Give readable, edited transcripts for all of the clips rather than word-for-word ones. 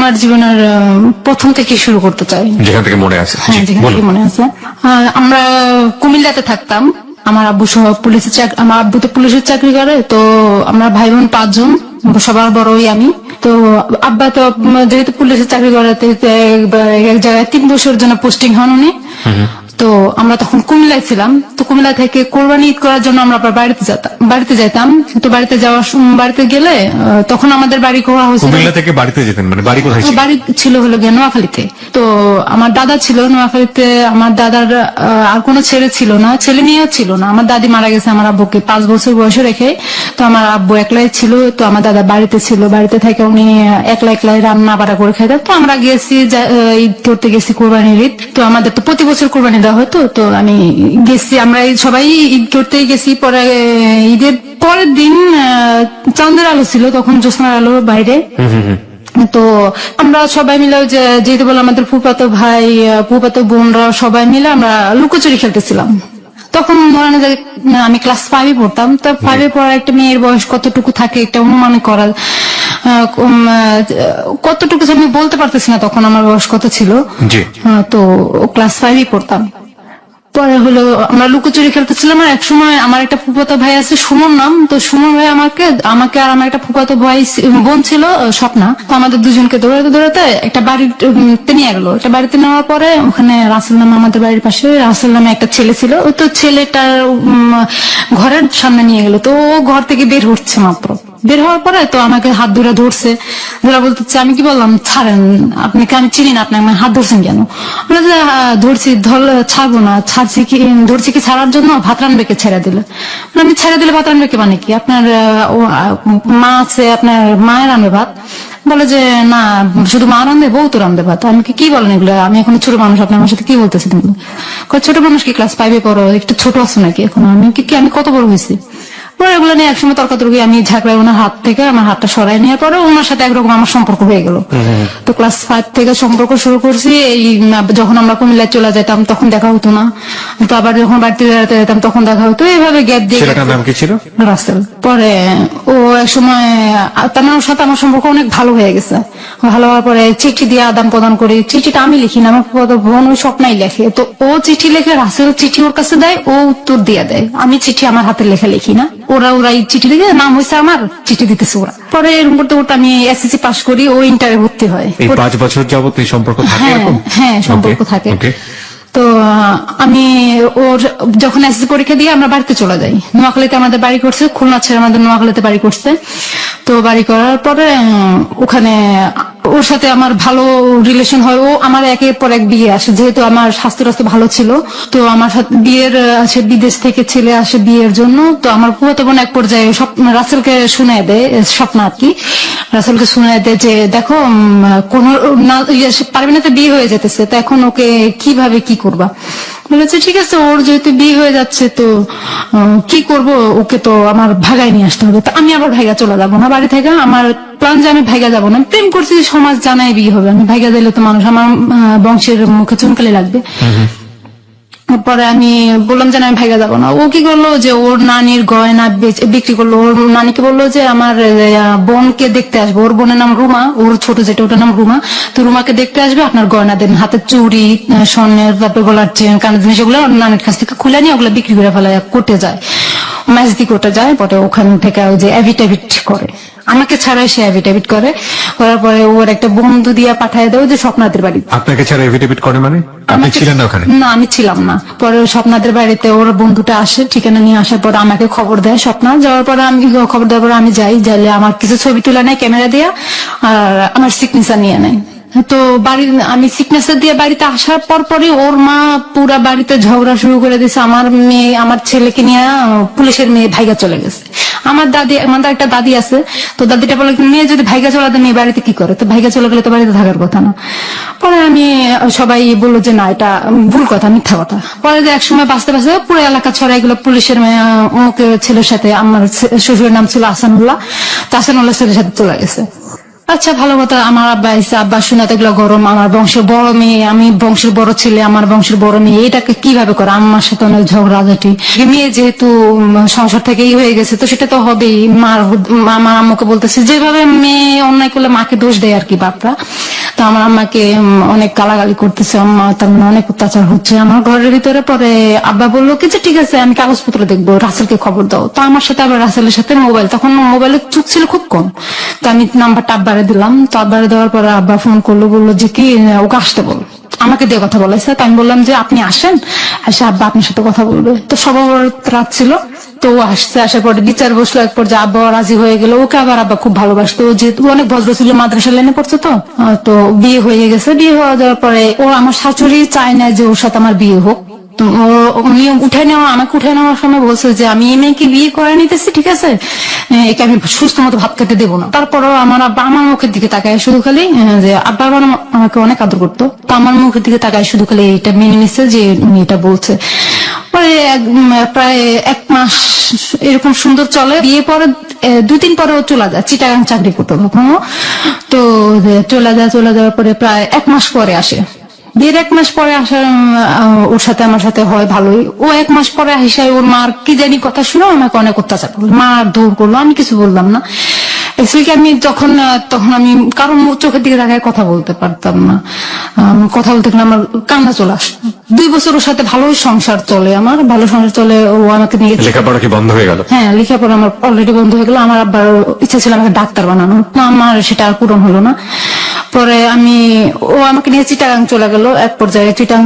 আমার জীবনের প্রথম থেকে শুরু করতে চাই, যেখান থেকে মনে আছে। হ্যাঁ, যেখান থেকে মনে আছে। আমরা কুমিল্লাতে থাকতাম। আমার আব্বু সহ পুলিশের চাকরি, আমার আব্বু তো পুলিশের চাকরি করে। তো আমরা ভাই বোন 5 জন, সবার বড়ই আমি। তো আব্বা তো যেহেতু পুলিশের চাকরি করে, এক জায়গায় 3 বছরের জন্য পোস্টিং হন উনি। তো আমরা তখন কুমিল্লায় ছিলাম। তো কুমিল্লা থেকে কোরবানি ঈদ করার জন্য আমরা বাড়িতে যেতাম। তো বাড়িতে গেলে তখন আমাদের বাড়ি করা হয়েছিল। কুমিল্লা থেকে বাড়িতে যেতেন, মানে বাড়ি কোথায় ছিল? বাড়ি ছিল হলো গিয়ে নোয়াখালীতে। তো আমার দাদা ছিল নোয়াখালীতে। আমার দাদার আর কোনো ছেলে ছিল না, ছেলে মেয়েও ছিল না। আমার দাদি মারা গেছে আমার আব্বুকে 5 বছর বয়সে রেখে। তো আমার আব্বু একলাই ছিল। তো আমার দাদা বাড়িতে ছিল, বাড়িতে থেকে উনি একলাই রান্না বাড়া করে খাইতেন। তো আমরা গেছি ঈদ করতে গেছি, কোরবানির ঈদ। তো আমাদের তো প্রতি বছর কোরবানি দেওয়া হতো। তো আমি গেছি, আমরা সবাই ঈদ করতেই গেছি। পরে ঈদের পরের দিন চাঁদের আলো ছিল, তখন জ্যোৎস্নার আলো বাইরে। তো আমরা সবাই মিলে যেহেতু বলে আমাদের ফুফাতো ভাই ফুফাতো বোনরা সবাই মিলে আমরা লুকোচুরি খেলতেছিলাম। তখন ধরেন যে আমি ক্লাস 5-এ পড়তাম। তো 5-এ পড়া একটা মেয়ের বয়স কতটুকু থাকে একটা অনুমান করা, কতটুকু আমি বলতে পারতেছি না তখন আমার বয়স কত ছিল। তো ক্লাস 5-এ পড়তাম। পরে হলো আমরা লুকোচুরি খেলতেছিলাম। আর একসময় আমার একটা ফুফাতো ভাই আছে, সুমন নাম। তো সুমন ভাই আমাকে আর আমার একটা ফুফাতো ভাই বোন ছিল স্বপ্না। তো আমাদের দুজনকে দৌড়াতে একটা বাড়িতে নিয়ে গেলো। একটা বাড়িতে নেওয়ার পরে ওখানে রাসেল নাম, আমাদের বাড়ির পাশে রাসেল নামে একটা ছেলে ছিল। ওই তো ছেলেটার ঘরের সামনে নিয়ে গেলো। তো ও ঘর থেকে বের হচ্ছে মাত্র, বের হওয়ার পরে তো আমাকে হাত ধরছে। বলতেছে, আমি কি বললাম, ছাড়েন, আপনাকে আমি চিনি না, আপনাকে হাত ধরছেন কেন? বলে যে ধরছি, ছাড়বো না। ধরছি কি ছাড়ার জন্য? ভাত রানবেকে ছেড়ে দিলে। আমি ছেড়ে দিলে ভাত রানবেকে মানে কি? আপনার মা আছে, আপনার মায়ের রান্বে ভাত? বলে যে না, শুধু মা রান্ধে, বউ তো রান্ধে ভাত। আমি কি বলেন এগুলো? আমি এখন ছোট মানুষ, আপনার আমার সাথে কি বলতেছি? তুমি ছোট মানুষ কি ক্লাস 5-এ পড়ো? একটু ছোট আছো নাকি এখন? আমি কত বড় হয়েছি? পরে এগুলো নিয়ে একসময় তর্কাতর্কি, আমি ঝাঁকড়ায় ওনার হাত থেকে আমার হাতটা সরাই নেওয়ার পরে ওনার সাথে একরকম আমার সম্পর্ক হয়ে গেল। তো ক্লাস 5 থেকে সম্পর্ক শুরু করছি। এই যখন আমরা কুমিল্লায় চলে যেতাম তখন দেখা হতো না। তো আবার যখন বাড়িতে বেড়াতে যেতাম তখন দেখা হতো। এইভাবে গ্যাপ দিয়ে। ছেলেটার নাম কি ছিল? রাসেল। পরে ও এক সময় তার সাথে আমার সম্পর্ক অনেক ভালো হয়ে গেছে। ভালো হওয়ার পরে চিঠি দিয়ে আদান প্রদান করি। চিঠিটা আমি লিখি না, আমার বোন ওই স্বপ্নাই লেখে। তো ও চিঠি লেখে, রাসেল চিঠি ওর কাছে দেয়, ও উত্তর দিয়ে দেয়। আমি চিঠি আমার হাতে লেখা লিখি না। ওরা চিঠি লিখে, নাম হয়েছে আমার, চিঠি দিতেছে ওরা। পরে এরকম করতে করতে আমি এসএসসি পাস করি, ও ইন্টারে ভর্তি হয়। এই 5 বছর যাবত এই সম্পর্ক থাকে? হ্যাঁ, সম্পর্ক থাকে। তো আমি ওর যখন এসএসসি পরীক্ষা দিয়ে আমরা বাড়িতে চলে যাই। নোয়াখালীতে আমাদের বাড়ি করছে, খুলনা ছেড়ে আমাদের নোয়াখালীতে বাড়ি করছে। তো বাড়ি করার পরে ওখানে ওর সাথে আমার ভালো রিলেশন হয়। ও আমার একের পর এক বিয়ে আসে, যেহেতু আমার স্বাস্থ্য ভালো ছিল। তো আমার সাথে বিয়ের আছে, বিদেশ থেকে ছেলে আসে বিয়ের জন্য। তো আমার পুরোতো বোন এক পর্যায়ে রাসেলকে শুনে দেয়, স্বপ্ন আর কি, রাসেলকে শুনে দেয় যে দেখো কোন পারবে না, তো বিয়ে হয়ে যেতেছে, তো এখন ওকে কিভাবে কি করবা? বলেছে ঠিক আছে, ওর যেহেতু বিয়ে হয়ে যাচ্ছে তো কি করব, ওকে তো আমার ভাগায় নিয়ে আসতে হবে। তো আমি আবার ভাইগা চলে যাবো না বাড়ি থেকে। আমার প্ল্যান যে আমি ভাইগা যাবো না, প্রেম করছি, সমাজ জানাই বিয়ে হবে। আমি ভাইগা দিলে তো মানুষ আমার বংশের মুখে চুনকালি লাগবে। পরে আমি বললাম যে আমি ভাইগা যাবো না। ও কি করলো যে ওর নানির গয়না বিক্রি করলো। ওর নানিকে বললো যে আমার বোনকে দেখতে আসবে, ওর বোনের নাম রুমা, ওর ছোট যেটা ওটার নাম রুমা। তো রুমাকে দেখতে আসবে, আপনার গয়না দেন, হাতের চুড়ি, স্বর্ণের, তারপরে গলার চেন, কানের জিনিস, ওগুলো নানির কাছ থেকে খুলে নিয়ে ওগুলো বিক্রি করে ফেলে, কোর্টে যায়, ম্যাজিদি কোর্টে যায়। পরে ওখান থেকে ওই যে অ্যাভিটাভিট করে, আমাকে ছাড়াই সে অ্যাভিটাভিট করে। করার পরে ওর একটা বন্ধু দিয়ে পাঠায় দেয় যে স্বপ্নাদের বাড়ি। আপনাকে ছাড়া অ্যাভিটাভিট করে মানে? আপনি ছিলেন না ওখানে? না, আমি ছিলাম না। পরে স্বপ্নাদের বাড়িতে ওর বন্ধুটা আসে, ঠিকানা নিয়ে আসার পর আমাকে খবর দেয় স্বপ্না। যাওয়ার পরে আমি খবর দেওয়ার পরে আমি যাইলে আমার কিছু ছবি তুলে নেয় ক্যামেরা দিয়ে, আর আমার সিগনেচার নিয়ে নেয়। তো আমি সিগনেচার দিয়ে বাড়িতে আসার পরই ওর মা পুরা বাড়িতে ঝগড়া শুরু করে দিয়েছে। আমার ছেলেকে নিয়ে পুলিশের মেয়ে ভাইগা চলে গেছে। আমাদের একটা দাদি আছে, তো দাদিটা বলে মেয়ে যদি ভাইগা চলে দেয় মেয়ে বাড়িতে কি করে? তো ভাইগা চলে গেলে তো বাড়িতে থাকার কথা না। পরে সবাই বললো যে না, এটা ভুল কথা, মিথ্যা কথা। পরে যে একসময় বাঁচতে পুরো এলাকা ছড়াই গেলো পুলিশের অমুকের ছেলের সাথে, আমার শ্বশুরের নাম ছিল আসানুল্লাহ, তো আসানুল্লাহ ছেলের সাথে চলে গেছে। আচ্ছা, ভালো কথা। আমার আব্বা এসে, আব্বা শোনাতে গেলো গরম, আমার বংশের বড় মেয়ে, আমি বংশের বড় ছেলে, আমার বংশের বড় মেয়ে, এটাকে কিভাবে করে? আমার সাথে অনেক ঝগড়াঝাটি। মেয়ে যেহেতু সংসার থেকেই হয়ে গেছে, তো সেটা তো হবেই। আমার আম্মুকে বলতেছে, যেভাবে মেয়ে অন্যায় করলে মাকে দোষ দেয় আর কি বাপরা। তো আমার আম্মাকে অনেক গালাগালি করতেছে, আম্মা তার মানে অনেক অত্যাচার হচ্ছে আমার ঘরের ভিতরে। পরে আব্বা বললো কি যে ঠিক আছে আমি কাগজপত্র দেখবো, রাসেলকে খবর দাও। তো আমার সাথে আবার রাসেলের সাথে মোবাইল, তখন মোবাইলের চুক ছিল খুব কম, তো আমি নাম্বারটা আব্বারে দিলাম। তো আব্বারে দেওয়ার পরে আব্বা ফোন করলো, বললো যে কি ওকে আসতে বল, আমাকে দিয়ে কথা বলেছে। তো আমি বললাম যে আপনি আসেন, এসে আব্বা আপনার সাথে কথা বলবে। তো সবার রাত ছিল, তো ও আসছে, আসার পরে বিচার বসলো। এক পর্যায়ে আব্বা রাজি হয়ে গেল, ওকে আবার আব্বা খুব ভালোবাসতো, যেহেতু ও অনেক ভদ্র ছিল, মাদ্রাসা লাইনে পড়ছে। তো বিয়ে হয়ে গেছে। বিয়ে হয়ে যাওয়ার পরে ও আমার শাশুড়ি চায় না যে ওর সাথে আমার বিয়ে হোক। তো উনি আমাকে উঠে নেওয়ার সময় বলছে যে আমি এই মেয়েকে বিয়ে করে নিতেছি, ঠিক আছে, একে আমি সুস্থ মতো ভাত খেতে দেবো না। তারপরেও আমার আব্বা আমার মুখের দিকে তাকায় শুধু খালি, যে আব্বা আবার আমাকে অনেক আদর করতো, তো আমার মুখের দিকে তাকায় শুধু খালি এটা মেনে নিচ্ছে যে উনি এটা বলছে। পরে প্রায় 1 মাস এরকম সুন্দর চলে। বিয়ে পরে 2-3 পরে ও চলে যায়, চিটাগাং চাকরি করতো তখন। তো চলে যাওয়ার পরে প্রায় 1 মাস পরে আসে। বিয়ের 1 মাস পরে আসার ওর সাথে আমার সাথে হয় ভালোই। ও 1 মাস পরে আসায় ওর মার কি জানি কথা শুনে আমাকে অনেক অত্যাচার করলো, মার দৌড় করলো, আমি কিছু বললাম না। অ্যাকচুয়ালি আমি তখন আমি কারণ চোখের দিকে তাকায় কথা বলতে পারতাম না, কথা বলতে গেলে আমার কান্না চলে আসতো। 2 বছর ওর সাথে ভালোই সংসার চলে, আমার ভালো সংসার চলে। ও আমাকে নিয়ে লেখাপড়া কি বন্ধ হয়ে গেল? হ্যাঁ, লেখাপড়া আমার অলরেডি বন্ধ হয়ে গেল। আমার আব্বার ইচ্ছা ছিল আমাকে ডাক্তার বানানো, না আমার সেটা আর পূরণ হলো না। পরে ও আমাকে নিয়ে চিটাগাং চলে গেল। এক পর্যায়ে চিটাগাং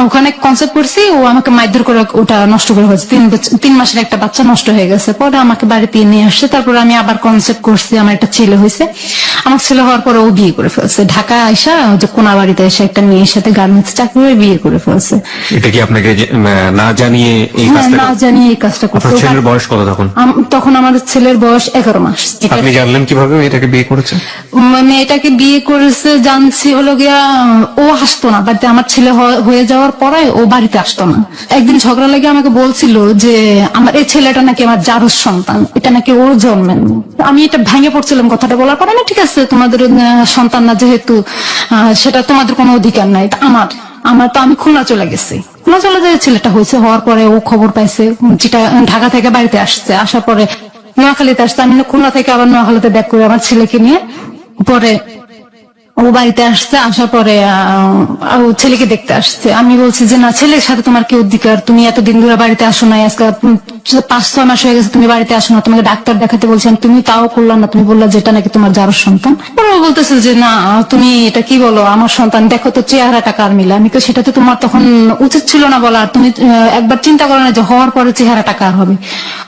ওখানে কনসেপ্ট করছি, ও আমাকে মারধর করে ওটা নষ্ট করে হয়েছে। 3 মাসের একটা বাচ্চা নষ্ট হয়ে গেছে। পরে আমাকে বাড়িতে নিয়ে আসছে। তারপরে আমি আবার কনসেপ্ট করছি, আমার একটা ছেলে হয়েছে। আমার ছেলে হওয়ার পরে ও বিয়ে করে ফেলছে, ঢাকা আইসা যে কোনাবাড়িতে এসে একটা মেয়ের সাথে গার্মেন্টস চাকরি করে বিয়ে করে ফেলছে। এটা কি আপনাকে না জানিয়ে এই কাজটা? না জানিয়ে এই কাজটা করছে। আপনার ছেলের বয়স কত তখন? তখন আমার ছেলের বয়স 11 মাস। আপনি জানলেন কিভাবে এটাকে বিয়ে করেছে? মেয়েটাকে বিয়ে করেছে জানছি হলো গিয়া, ও আসতো না বাড়িতে। আমার ছেলে হয়ে যাওয়ার পরে ও বাড়িতে আসতো না। একদিন ঝগড়া লেগে আমাকে বলছিল যে আমার এই ছেলেটা নাকি আমার জারুস সন্তান, এটা নাকি ওর জন্মের। আমি এটা ভেঙে পড়ছিলাম কথাটা বলার পরে। না ঠিক আছে, তোমাদের সন্তান না যেহেতু, সেটা তোমাদের কোনো অধিকার নাই। এটা আমার তো আমি খুলনা চলে গেছি। খুলনা চলে যায়, ছেলেটা হয়েছে। হওয়ার পরে ও খবর পাইছে, যেটা ঢাকা থেকে বাড়িতে আসছে। আসার পরে নোয়াখালীতে আসছে। আমি খুলনা থেকে আবার নোয়াখালীতে ব্যাক করে আমার ছেলেকে নিয়ে পরে ও বাড়িতে আসছে। আসার পরে ও ছেলেকে দেখতে আসছে। আমি বলছি যে না, ছেলের সাথে তোমার কি অধিকার, তুমি এতদিন ধরে বাড়িতে আসো না, আজকে 5-6 মাস হয়ে গেছে তুমি বাড়িতে আসো না, তোমাকে ডাক্তার দেখাতে বলছেন, তুমি তাও করলাম না, তুমি বললা যেটা নাকি তোমার জারুর সন্তান। ও বলতেছে যে না, তুমি এটা কি বলো, আমার সন্তান, দেখো তো চেহারাটা কার মিলে। আমি তো সেটা তো তোমার তখন উচিত ছিল না বলার, তুমি একবার চিন্তা করো না যে হওয়ার পরে চেহারাটা কার হবে।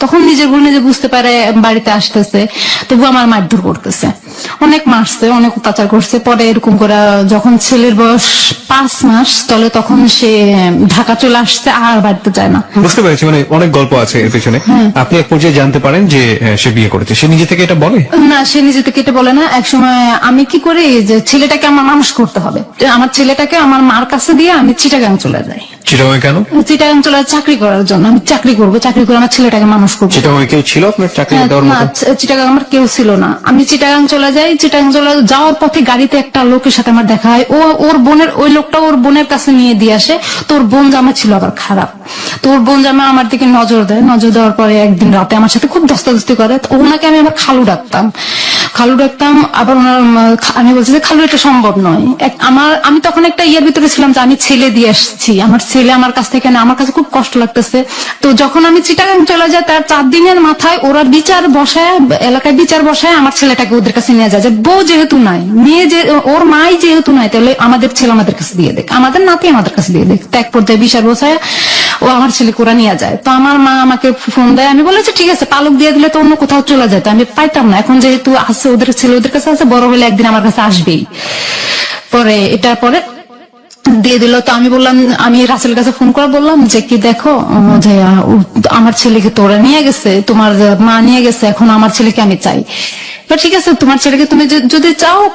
তখন নিজের ভুল নিজে বুঝতে পারে, বাড়িতে আসতেছে, তবু আমার মারধর করতেছে, অনেক মারছে, অনেক অত্যাচার করছে। পরে এরকম করে যখন ছেলের বয়স 5 মাস চলে, তখন সে ঢাকা চলে আসছে, আর বাড়িতে যায় না। বুঝতে পেরেছি, মানে অনেক গল্প আছে এর পেছনে। আপনি এক পর্যায়ে জানতে পারেন যে সে বিয়ে করেছে। সে নিজে থেকে এটা বলে না, সে নিজে থেকে এটা বলে না। একসময় আমি কি করি যে ছেলেটাকে আমার মানুষ করতে হবে, আমার ছেলেটাকে আমার মার কাছে দিয়ে আমি চিটাগাং চলে যাই। চিটাগাং কেন? চিটাগাং চলে চাকরি করার জন্য। আমি চাকরি করে আমার ছেলেটাকে মানুষ করবো। চিটাগাং কেউ ছিল আপনার চাকরি দেওয়ার মতো? চিটাগাং আমার কেউ ছিল না। আমি চিটাগাং চলে যাই। চিটাগাং চলে যাওয়ার পথে গাড়িতে একটা লোকের সাথে আমার দেখা হয়। ওই লোকটা ওর বোনের কাছে নিয়ে দিয়ে আসে। তোর বোন জামা ছিল আবার খারাপ, তোর বোন জামা আমার দিকে নজর দেয়। নজর দেওয়ার পরে একদিন রাতে আমার সাথে খুব দস্তাদস্তি করে। ওনাকে আমি আবার খালু ডাকতাম। আবার ওনার আমি বলছি যে খালু, এটা সম্ভব নয়। আমি তখন একটা ইয়ের ভিতরে ছিলাম যে আমি ছেলে দিয়ে আসছি, আমার ছেলে আমার কাছ থেকে না, আমার কাছে খুব কষ্ট লাগতেছে। তো যখন আমি চিটাগাং চলে যাই, তার 4 দিনের মাথায় ওরা এলাকায় বিচার বসায় আমার ছেলেটাকে ওদের কাছে নিয়ে যায়। যে বউ যেহেতু নাই, মেয়ে যে ওর মাই যেহেতু নাই, তাহলে আমাদের ছেলে আমাদের কাছে দিয়ে দেখ, আমাদের নাতি আমাদের কাছে দিয়ে দেখ। এক পর্যায়ে বিচার বসায় ও আমার ছেলেকে ওরা নিয়ে যায়। তো আমার মা আমাকে ফোন দেয়। আমি বলেছি ঠিক আছে, পালক দিয়ে দিলে তো অন্য কোথাও চলে যেত, আমি পাইতাম না। এখন যেহেতু আছে, ওদের ছেলে ওদের কাছে আছে, বড় হলে একদিন আমার কাছে আসবেই। পরে এটার পরে দিয়ে দিল। তো আমি বললাম, আমি রাসেলের কাছে ফোন করে বললাম যে কি দেখো, যে আমার ছেলেকে তো ওরা নিয়ে গেছে, তোমার মা নিয়ে গেছে, এখন আমার ছেলেকে আমি চাই। ঠিক আছে, তোমার ছেলেকে তুমি যদি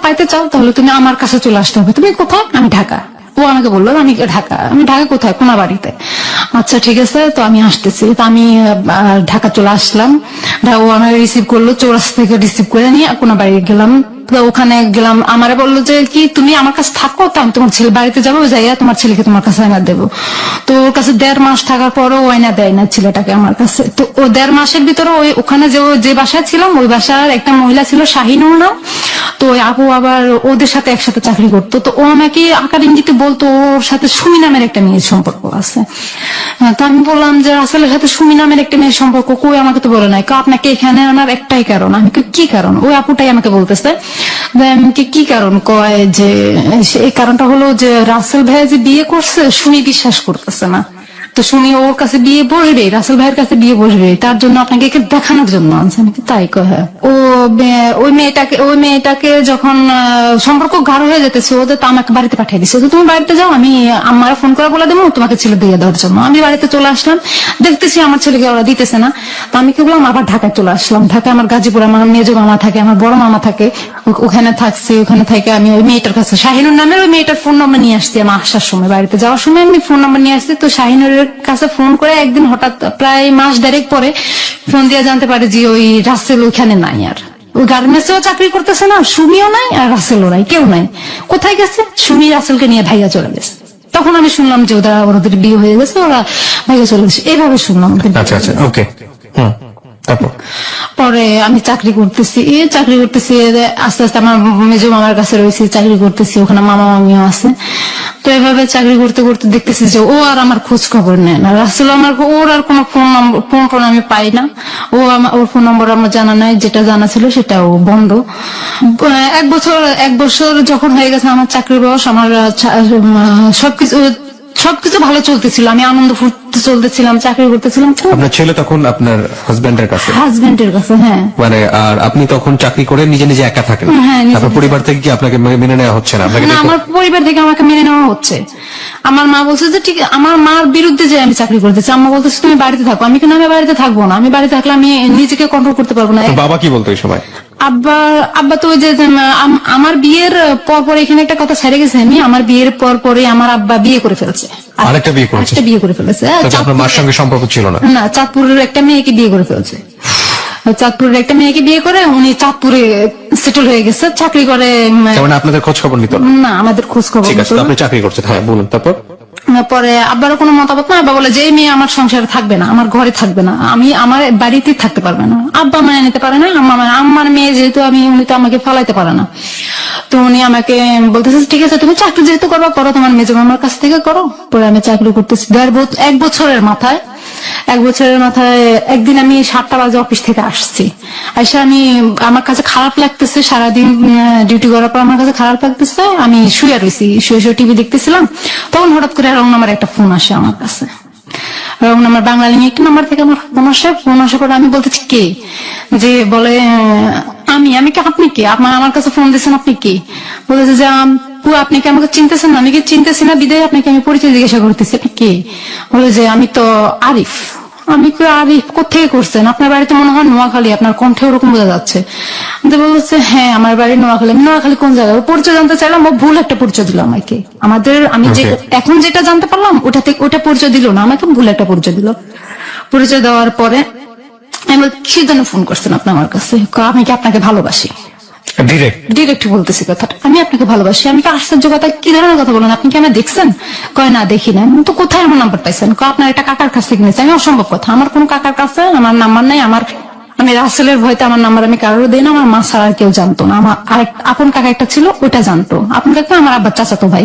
পাইতে চাও, তাহলে তুমি আমার কাছে চলে আসতে হবে। তুমি কোথায়? আমি ঢাকা। ও আমাকে বললো আমি ঢাকা কোথায়? কোনাবাড়িতে। আচ্ছা ঠিক আছে, তো আমি আসতেছি। তো আমি ঢাকা চলে আসলাম। ও আমাকে রিসিভ করলো, চৌরাস্তা থেকে রিসিভ করে নিয়ে কোনাবাড়ি গেলাম। তো তো ওখানে গেলাম, আমারে বললো যে কি তুমি আমার কাছে থাকো, তো আমি তোমার ছেলে বাড়িতে যাবো, যাইয়া তোমার ছেলেকে তোমার কাছে আয়না দেবো। তো ওর কাছে 1.5 মাস থাকার পরও আয়না দেয় না ছেলেটাকে আমার কাছে। তো ও 1.5 মাসের ভিতরে ওই ওখানে যে বাসায় ছিলাম, ওই বাসার একটা মহিলা ছিল শাহিনুর নাম। তো ওই আপু আবার ওদের সাথে একসাথে চাকরি করতো। তো ও আমাকে আকার ইঙ্গিতে বলতো ওর সাথে সুমি নামের একটা মেয়ের সম্পর্ক আছে। তো আমি বললাম যে রাসেলের সাথে সুমি নামের একটা মেয়ের সম্পর্ক কই, আমাকে তো বলে নাই। আপনাকে এখানে আনার একটাই কারণ। আমি কি কারণ? ওই আপুটাই আমাকে বলতেছে কি কারণ, কয় যে এই কারণটা হলো যে রাসেল ভাই যে বিয়ে করছে সুমি বিশ্বাস করতেছে না, তো সুমি ওর কাছে বিয়ে বসবে, রাসেল ভাইয়ের কাছে বিয়ে বসবে, তার জন্য আপনাকে একে দেখানোর জন্য আনছে। আমি তাই কয় ও ওই মেয়েটাকে যখন সম্পর্ক গাঢ় হয়ে যেতেছে ওদের, তো আমাকে বাড়িতে পাঠিয়ে দিচ্ছে, তো তুমি বাড়িতে যাও, আমি আমার ফোন করে বলে দেবো তোমাকে ছেলে দিয়ে দেওয়ার জন্য। আমি বাড়িতে চলে আসলাম, দেখতেছি আমার ছেলেকে ওরা দিতেছে না। তো আমি কি বললাম, আবার ঢাকায় চলে আসলাম। ঢাকায় আমার গাজীপুরে আমার মেজো মামা থাকে, আমার বড় মামা থাকে, ওখানে থাকছি। ওখানে থেকে আমি ওই মেয়েটার কাছে, শাহিনুর নামের ওই মেয়েটার ফোন নম্বর নিয়ে আসছি। আমার আসার সময়, বাড়িতে যাওয়ার সময় আমি ফোন নম্বর নিয়ে আসছি। তো শাহিনুরের কাছে ফোন করে একদিন হঠাৎ প্রায় মাস 1.5 পরে ফোন দিয়ে জানতে পারে যে ওই রাসেল ওইখানে নাই। আর ওই গার্মেন্টসেও চাকরি করতেছে না, সুমিও নাই আর রাসেলও নাই, কেউ নাই। কোথায় গেছে? সুমি রাসেলকে নিয়ে ভাইয়া চলে গেছে। তখন আমি শুনলাম যে ওদের বিয়ে হয়ে গেছে, ওরা ভাইয়া চলে গেছে, এইভাবে শুনলাম। আচ্ছা আচ্ছা, ওকে। তারপর পরে আমি চাকরি করতেছি আস্তে আস্তে আমার মেজো মামার কাছে রয়েছি, চাকরি করতেছি, ওখানে মামা মামিও আছে। তো এভাবে চাকরি করতে করতে দেখতেছি যে ও আর আমার খোঁজ খবর নেয় না। আসলে আমার ওর আর কোনো ফোন আমি পাই না। ওর ফোন নম্বর আমার জানা নাই, যেটা জানা ছিল সেটাও বন্ধ। 1 বছর যখন হয়ে গেছে আমার চাকরির বয়স, আমার সবকিছু ভালো চলতেছিল, আমি আনন্দ ফুর্তি চলতেছিলাম, চাকরি করতেছিলাম। আপনার ছেলে তখন আপনার হাজবেন্ডের কাছে? হাজবেন্ডের কাছে, হ্যাঁ। মানে আর আপনি তখন চাকরি করে নিজে নিজে একা থাকেন? হ্যাঁ, আপনার পরিবার থেকে কি আপনাকে মেনে নেওয়া হচ্ছে না? আপনাকে না, আমার পরিবার থেকে আমাকে মেনে নেওয়া হচ্ছে। আমার মা বলছে যে ঠিক, আমার মার বিরুদ্ধে যে আমি চাকরি করতেছি, আম্মা বলতেছে তুমি বাড়িতে থাকো। আমি কেন, আমি বাড়িতে থাকবো না, আমি বাড়িতে থাকলে আমি নিজেকে কন্ট্রোল করতে পারবো না। বাবা কি বলতো এই সময়? আব্বা তো ওই যে আমার বিয়ের পর এখানে একটা কথা ছেড়ে গেছে, আমি আমার বিয়ের পরে আমার আব্বা বিয়ে করে ফেলছে, আরেকটা বিয়ে করেছে? বিয়ে করে ফেলেছে। আপনার মার সঙ্গে সম্পর্ক ছিল না? না, চাঁদপুরের একটা মেয়েকে বিয়ে করে ফেলছে। চাঁদপুরের একটা মেয়েকে বিয়ে করে উনি চাঁদপুরে সেটেল হয়ে গেছে, চাকরি করে। মানে আপনাদের খোঁজ খবর নিত না, আমাদের খোঁজ খবর। ঠিক আছে, আপনি চাকরি করছেন, হ্যাঁ বলুন। তারপর পরে আব্বারও কোনো মতামত না। আব্বা বলে যে এই মেয়ে আমার সংসারে থাকবে না, আমার ঘরে থাকবে না, আমার বাড়িতে থাকতে পারবে না। আব্বা মানে নিতে পারে না, আমার মেয়ে যেহেতু, উনি তো আমাকে ফালাইতে পারে না। তো উনি আমাকে বলতেছে ঠিক আছে তুমি চাকরি যেহেতু করো, তোমার মেজো মামার কাছ থেকে করো। পরে আমি চাকরি করতেছি 1 বছরের মাথায়। 1 বছরের মাথায় একদিন আমি 7টা বাজে অফিস থেকে আসছি। আমার কাছে খারাপ লাগতেছে, সারাদিন ডিউটি করার পর আমার কাছে খারাপ লাগতেছে। আমি শুয়ে রয়েছি, শুয়ে টিভি দেখতেছিলাম। তখন হঠাৎ করে রং নাম্বার একটা ফোন আসে আমার কাছে। রং নাম্বার, বাঙালি একটা নাম্বার থেকে আমার ফোন আসার পর আমি বলতেছি কে, যে বলে আমি কি, আপনি কে, আমার কাছে ফোন দিয়েছেন, আপনি কে? বলেছে যে আপনি কি আমাকে চিনতেছেন না? আমি কি চিনতেছি না, বিদায় আপনাকে আমি পরিচয় জিজ্ঞাসা করতেছি, আপনি কে? বলে যে আমি তো আরিফ। আমি কি, আরিফ কোথেকে করছেন? আপনার বাড়িতে মনে হয় নোয়াখালী, আপনার কণ্ঠে ওরকম বোঝা যাচ্ছে। বলছে হ্যাঁ আমার বাড়ি নোয়াখালী। নোয়াখালী কোন জায়গায়? পরিচয় জানতে চাইলাম, ও ভুল একটা পরিচয় দিল আমাকে। আমি এখন যেটা জানতে পারলাম ওটা পরিচয় দিল না, আমাকে ভুল একটা পরিচয় দিল। পরিচয় দেওয়ার পরে আমি বল কি জন্য ফোন করছেন আপনি আমার কাছে? আমি কি আপনাকে ভালোবাসি? ডিরেক্ট বলতেছি কথাটা, আমি আপনাকে ভালোবাসি। আমি কি আশ্চর্য কথা, কি ধরনের কথা বলেন? আপনি কি আমায় দেখছেন? কয় না দেখি না। তো কোথায় আমার নাম্বার পাইছেন? আপনার একটা কাকার কাছ থেকে নিয়েছে। আমি অসম্ভব কথা, আমার কোন কাকার কাছে আমার নাম্বার নাই। আমি রাসেলের ভয়তে আমার নাম্বার আমি কারোর দিই না, আমার মা ছাড়া আর কেউ জানতো না। আমার আপন কাকা একটা ছিল, ওটা জানতো। আপন কাকা আমার আব্বার চাচাতো ভাই,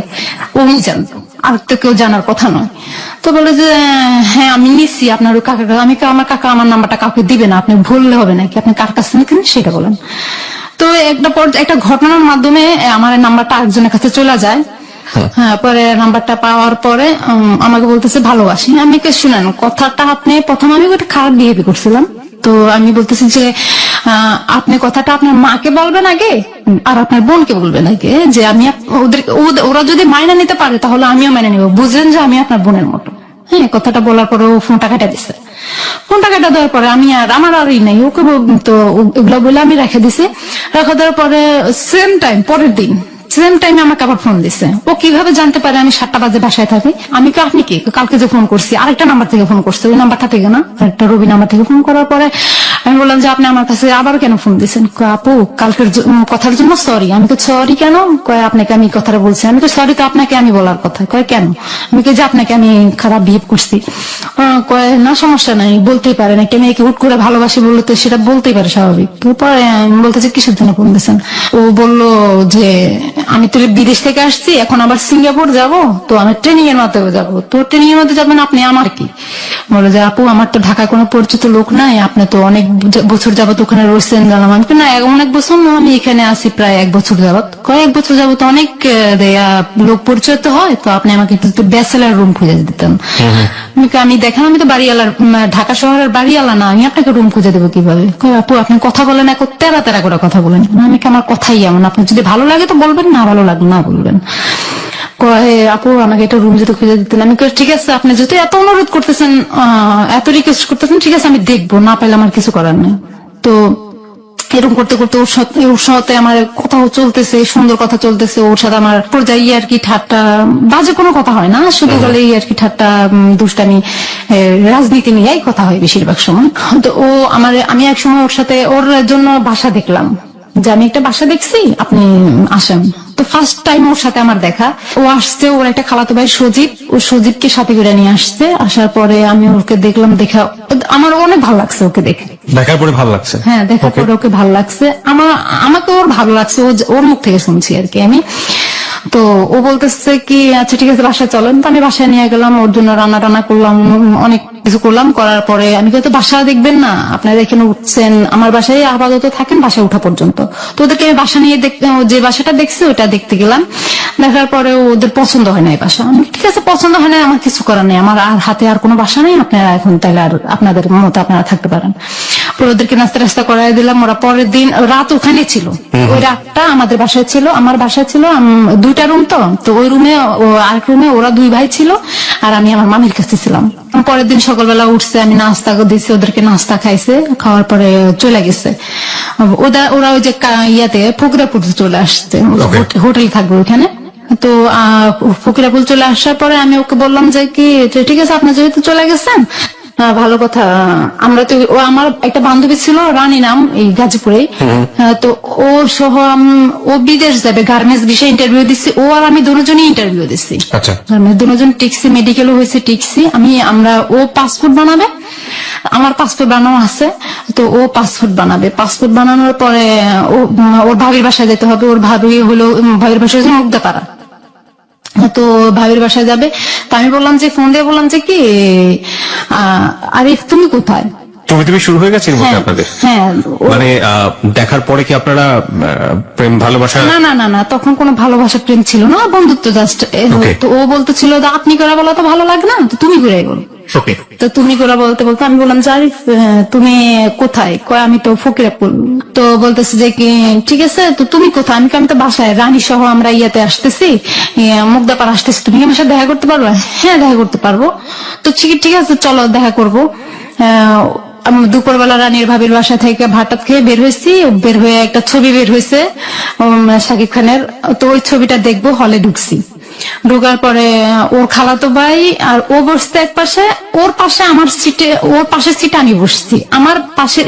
ওই জানতো, আর তো কেউ জানার কথা নয়। তো বলে যে হ্যাঁ আমি নিচ্ছি আপনার ওই কাকার। আমার কাকা আমার নাম্বারটা কাউকে দিবে না, আপনি ভুললে হবে নাকি, আপনি কার কাছ থেকে নিতেন সেটা বলেন। তো একটা ঘটনার মাধ্যমে আমার নাম্বারটা আরেকজনের কাছে চলে যায়। হ্যাঁ, পরে নাম্বারটা পাওয়ার পরে আমাকে বলতেছে ভালোবাসি। আমি শুনেন কথাটা, আপনি প্রথম আমি একটা খারাপ বিহেভ করছিলাম। তো আমি বলতেছি যে আপনি কথাটা আপনার মাকে বলবেন আগে, আর আপনার বোনকে বলবেন আগে, যে আমি ওরা যদি মাইনে নিতে পারে তাহলে আমিও মেনে নিব, বুঝলেন যে আমি আপনার বোনের মতো। হ্যাঁ, কথাটা বলার পরে ও ফোনটা কেটে দিছে। ফোনটা কেটে দেওয়ার পরে আমার আরই নাই, ওকে তো ওগুলো বলে আমি রেখে দিছি। রেখে দেওয়ার পরে সেম টাইম, পরের দিন সেম টাইমে আমাকে আবার ফোন দিছে। ও কিভাবে জানতে পারে আমি 7টা বাজে বাসায় থাকি? আমি কি আপনি কি কালকে যে ফোন করছি আরেকটা নাম্বার থেকে ফোন করছে, ওই নাম্বারটা থেকে না, একটা রবি নাম্বার থেকে ফোন করার পরে আমি বললাম যে আপনি আমার কাছে আবার কেন ফোন দিচ্ছেন? আপু কালকের কথার জন্য সরি। আমি তো সরি কেন? কয় আপনাকে আমি কথাটা বলছি। আমি তো সরি তো আপনাকে আমি বলার কথা। কয় কেন? আমি যে আপনাকে আমি খারাপ বিহেভ করছি। কয় না সমস্যা নাই, বলতেই পারেন, একটা মেয়েকে হুট করে ভালোবাসি বললো তো সেটা বলতেই পারে, স্বাভাবিক। পরে আমি বলতেছি কিসের জন্য ফোন দিচ্ছেন? ও বললো যে আমি তো বিদেশ থেকে আসছি, এখন আবার সিঙ্গাপুর যাব, তো আমি ট্রেনিং এর মাধ্যমে যাবো। তো ট্রেনিং এর মধ্যে যাবেন আপনি, আমার কি? বলে যে আপু আমার তো ঢাকায় কোনো পরিচিত লোক নাই, আপনি তো অনেক বছর যাবত ওখানে রয়েছেন জানলাম। আমি না অনেক বছর না, আমি এখানে আছি প্রায় 1 বছর যাবত। কয়েক বছর যাবত অনেক লোক পরিচয় তো হয়, তো আপনি আমাকে একটু ব্যাচেলার রুম খুঁজে দিতেন। আমি দেখেন আমি তো বাড়িওয়ালার, ঢাকা শহরের বাড়িওয়ালা না, আমি আপনাকে রুম খুঁজে দেবো কিভাবে? কয় আপু আপনি কথা বলেন, এক তেরা তেরা করে কথা বলেন। আমি কি আমার কথাই এমন, আপনার যদি ভালো লাগে তো বলবেন, না ভালো লাগবে না বলবেন। কয় আপু আমাকে একটা রুম যদি খুঁজে দিতেন। আমি কই ঠিক আছে, আপনি যেহেতু এত অনুরোধ করতেছেন, এত রিকোয়েস্ট করতেছেন, ঠিক আছে আমি দেখবো, না পাইলে আমার কিছু করার নেই। তো এরকম করতে করতে ওর সাথে আমার কথাও চলতেছে, সুন্দর কথা চলতেছে। ওর সাথে আমার পর্যায়ে আর কি ঠাট্টা, বাজে কোনো কথা হয় না, শুধু বলে আর কি ঠাট্টা, দুষ্টামি, রাজনীতি নিয়েই কথা হয় বেশিরভাগ সময়। তো আমি এক সময় ওর সাথে, ওর জন্য বাসা দেখলাম, যে আমি একটা বাসা দেখছি, আপনি আসেন। তো ফার্স্ট টাইম ওর সাথে আমার দেখা, ও আসছে, ওর একটা খালাতো ভাই সজীব, ও সজীবকে সাথে করে নিয়ে আসছে। আসার পরে আমি ওকে দেখলাম, দেখা আমার অনেক ভালো লাগছে ওকে দেখে। দেখার পরে ভালো লাগছে? হ্যাঁ, দেখার পরে ওকে ভালো লাগছে, আমাকে ওর ভালো লাগছে, ওর মুখ থেকে শুনছি আর কি আমি। তো ও বলতেছে কি আচ্ছা ঠিক আছে বাসায় চলেন। তো আমি বাসায় নিয়ে গেলাম, ওর জন্য রান্না টান্না করলাম, অনেক কিছু করলাম। করার পরে আমি তো বাসা দেখবেন না, আপনারা এখানে উঠছেন, আমার বাসায় আপাতত থাকেন বাসায় উঠা পর্যন্ত। তো ওদেরকে আমি বাসা নিয়ে যে বাসাটা দেখছি ওটা দেখতে গেলাম। দেখার পরে ওদের পছন্দ হয় না এই বাসা। আমি ঠিক আছে পছন্দ হয় না, আমার কিছু করার নেই, আমার আর হাতে আর কোনো বাসা নেই, আপনারা এখন তাহলে আর আপনাদের মতো আপনারা থাকতে পারেন। পরে ওদেরকে নাস্তা টাস্তা করাই দিলাম। ওরা পরের দিন রাত ওখানে ছিল, ওই রাতটা আমাদের বাসায় ছিল, আমার বাসায় ছিল 2টা রুম। তো ওই রুমে, আরেক রুমে ওরা 2 ভাই ছিল, আর আমি আমার মামির কাছে ছিলাম। পরের দিন সকালবেলা উঠছে, আমি নাস্তা দিচ্ছি, ওদেরকে নাস্তা খাইছে, খাওয়ার পরে চলে গেছে। ওরা ওই যে ইয়াতে ফকিরাপুর চলে আসছে, হোটেল থাকবে ওখানে। তো ফকিরাপুর চলে আসার পরে আমি ওকে বললাম যে কি ঠিক আছে আপনি যেহেতু চলে গেছেন, ভালো কথা, আমরা তো আমার একটা বান্ধবী ছিল রানী নাম, এই গাজীপুরে। তো ও সহ ও বিদেশ যাবে, গার্মেন্টস বিষয়ে ইন্টারভিউ দিচ্ছি, ও আর আমি দুজনই ইন্টারভিউ দিচ্ছি। আচ্ছা, দুজন টিকছি, মেডিকেলও হয়েছে টিকছি। ও পাসপোর্ট বানাবে, আমার পাসপোর্ট বানানো আছে। তো ও পাসপোর্ট বানাবে, পাসপোর্ট বানানোর পরে ওর ভাবির বাসায় যেতে হবে। ওর ভাবির বাসায় হচ্ছে মুগ্ধাপাড়া। তো ভাবির বাসায় যাবে। তো আমি বললাম যে ফোন দিয়ে বললাম যে কি আরে তুমি কোথায়? তুমি শুরু হয়ে গেছে আপনাদের? হ্যাঁ, মানে দেখার পরে কি আপনারা প্রেম ভালোবাসা? না, তখন কোনো ভালোবাসা প্রেম ছিল না, বন্ধুত্ব জাস্ট। তো ও বলতেছিল আপনি করে বলা তো ভালো লাগে না, তো তুমি করে বলো। তো তুমি করে বলতে বলতে আমি বললাম যে তুমি কোথায়? কয় আমি তো ফকিরাপুর। তো বলতেছে যে কি ঠিক আছে, তো তুমি কোথায়? আমি তো বাসায়, রানী সহ আমরা ইয়াতে আসতেছি, মুগ্ধাপাড়া আসতেছি, তুমি আমার সাথে দেখা করতে পারবে? হ্যাঁ দেখা করতে পারবো। তো ঠিক আছে চলো দেখা করবো। দুপুরবেলা রানীর ভাবির বাসা থেকে ভাত খেয়ে বের হয়েছি, বের হয়ে একটা ছবি বের হয়েছে শাকিব খানের, তো ওই ছবিটা দেখবো, হলে ঢুকছি। ঢোকার পরে ওর খালাতো ভাই আর ও বসছে এক পাশে, ওর পাশে আমার সিটে, ওর পাশের সিটে আমি বসছি, আমার পাশে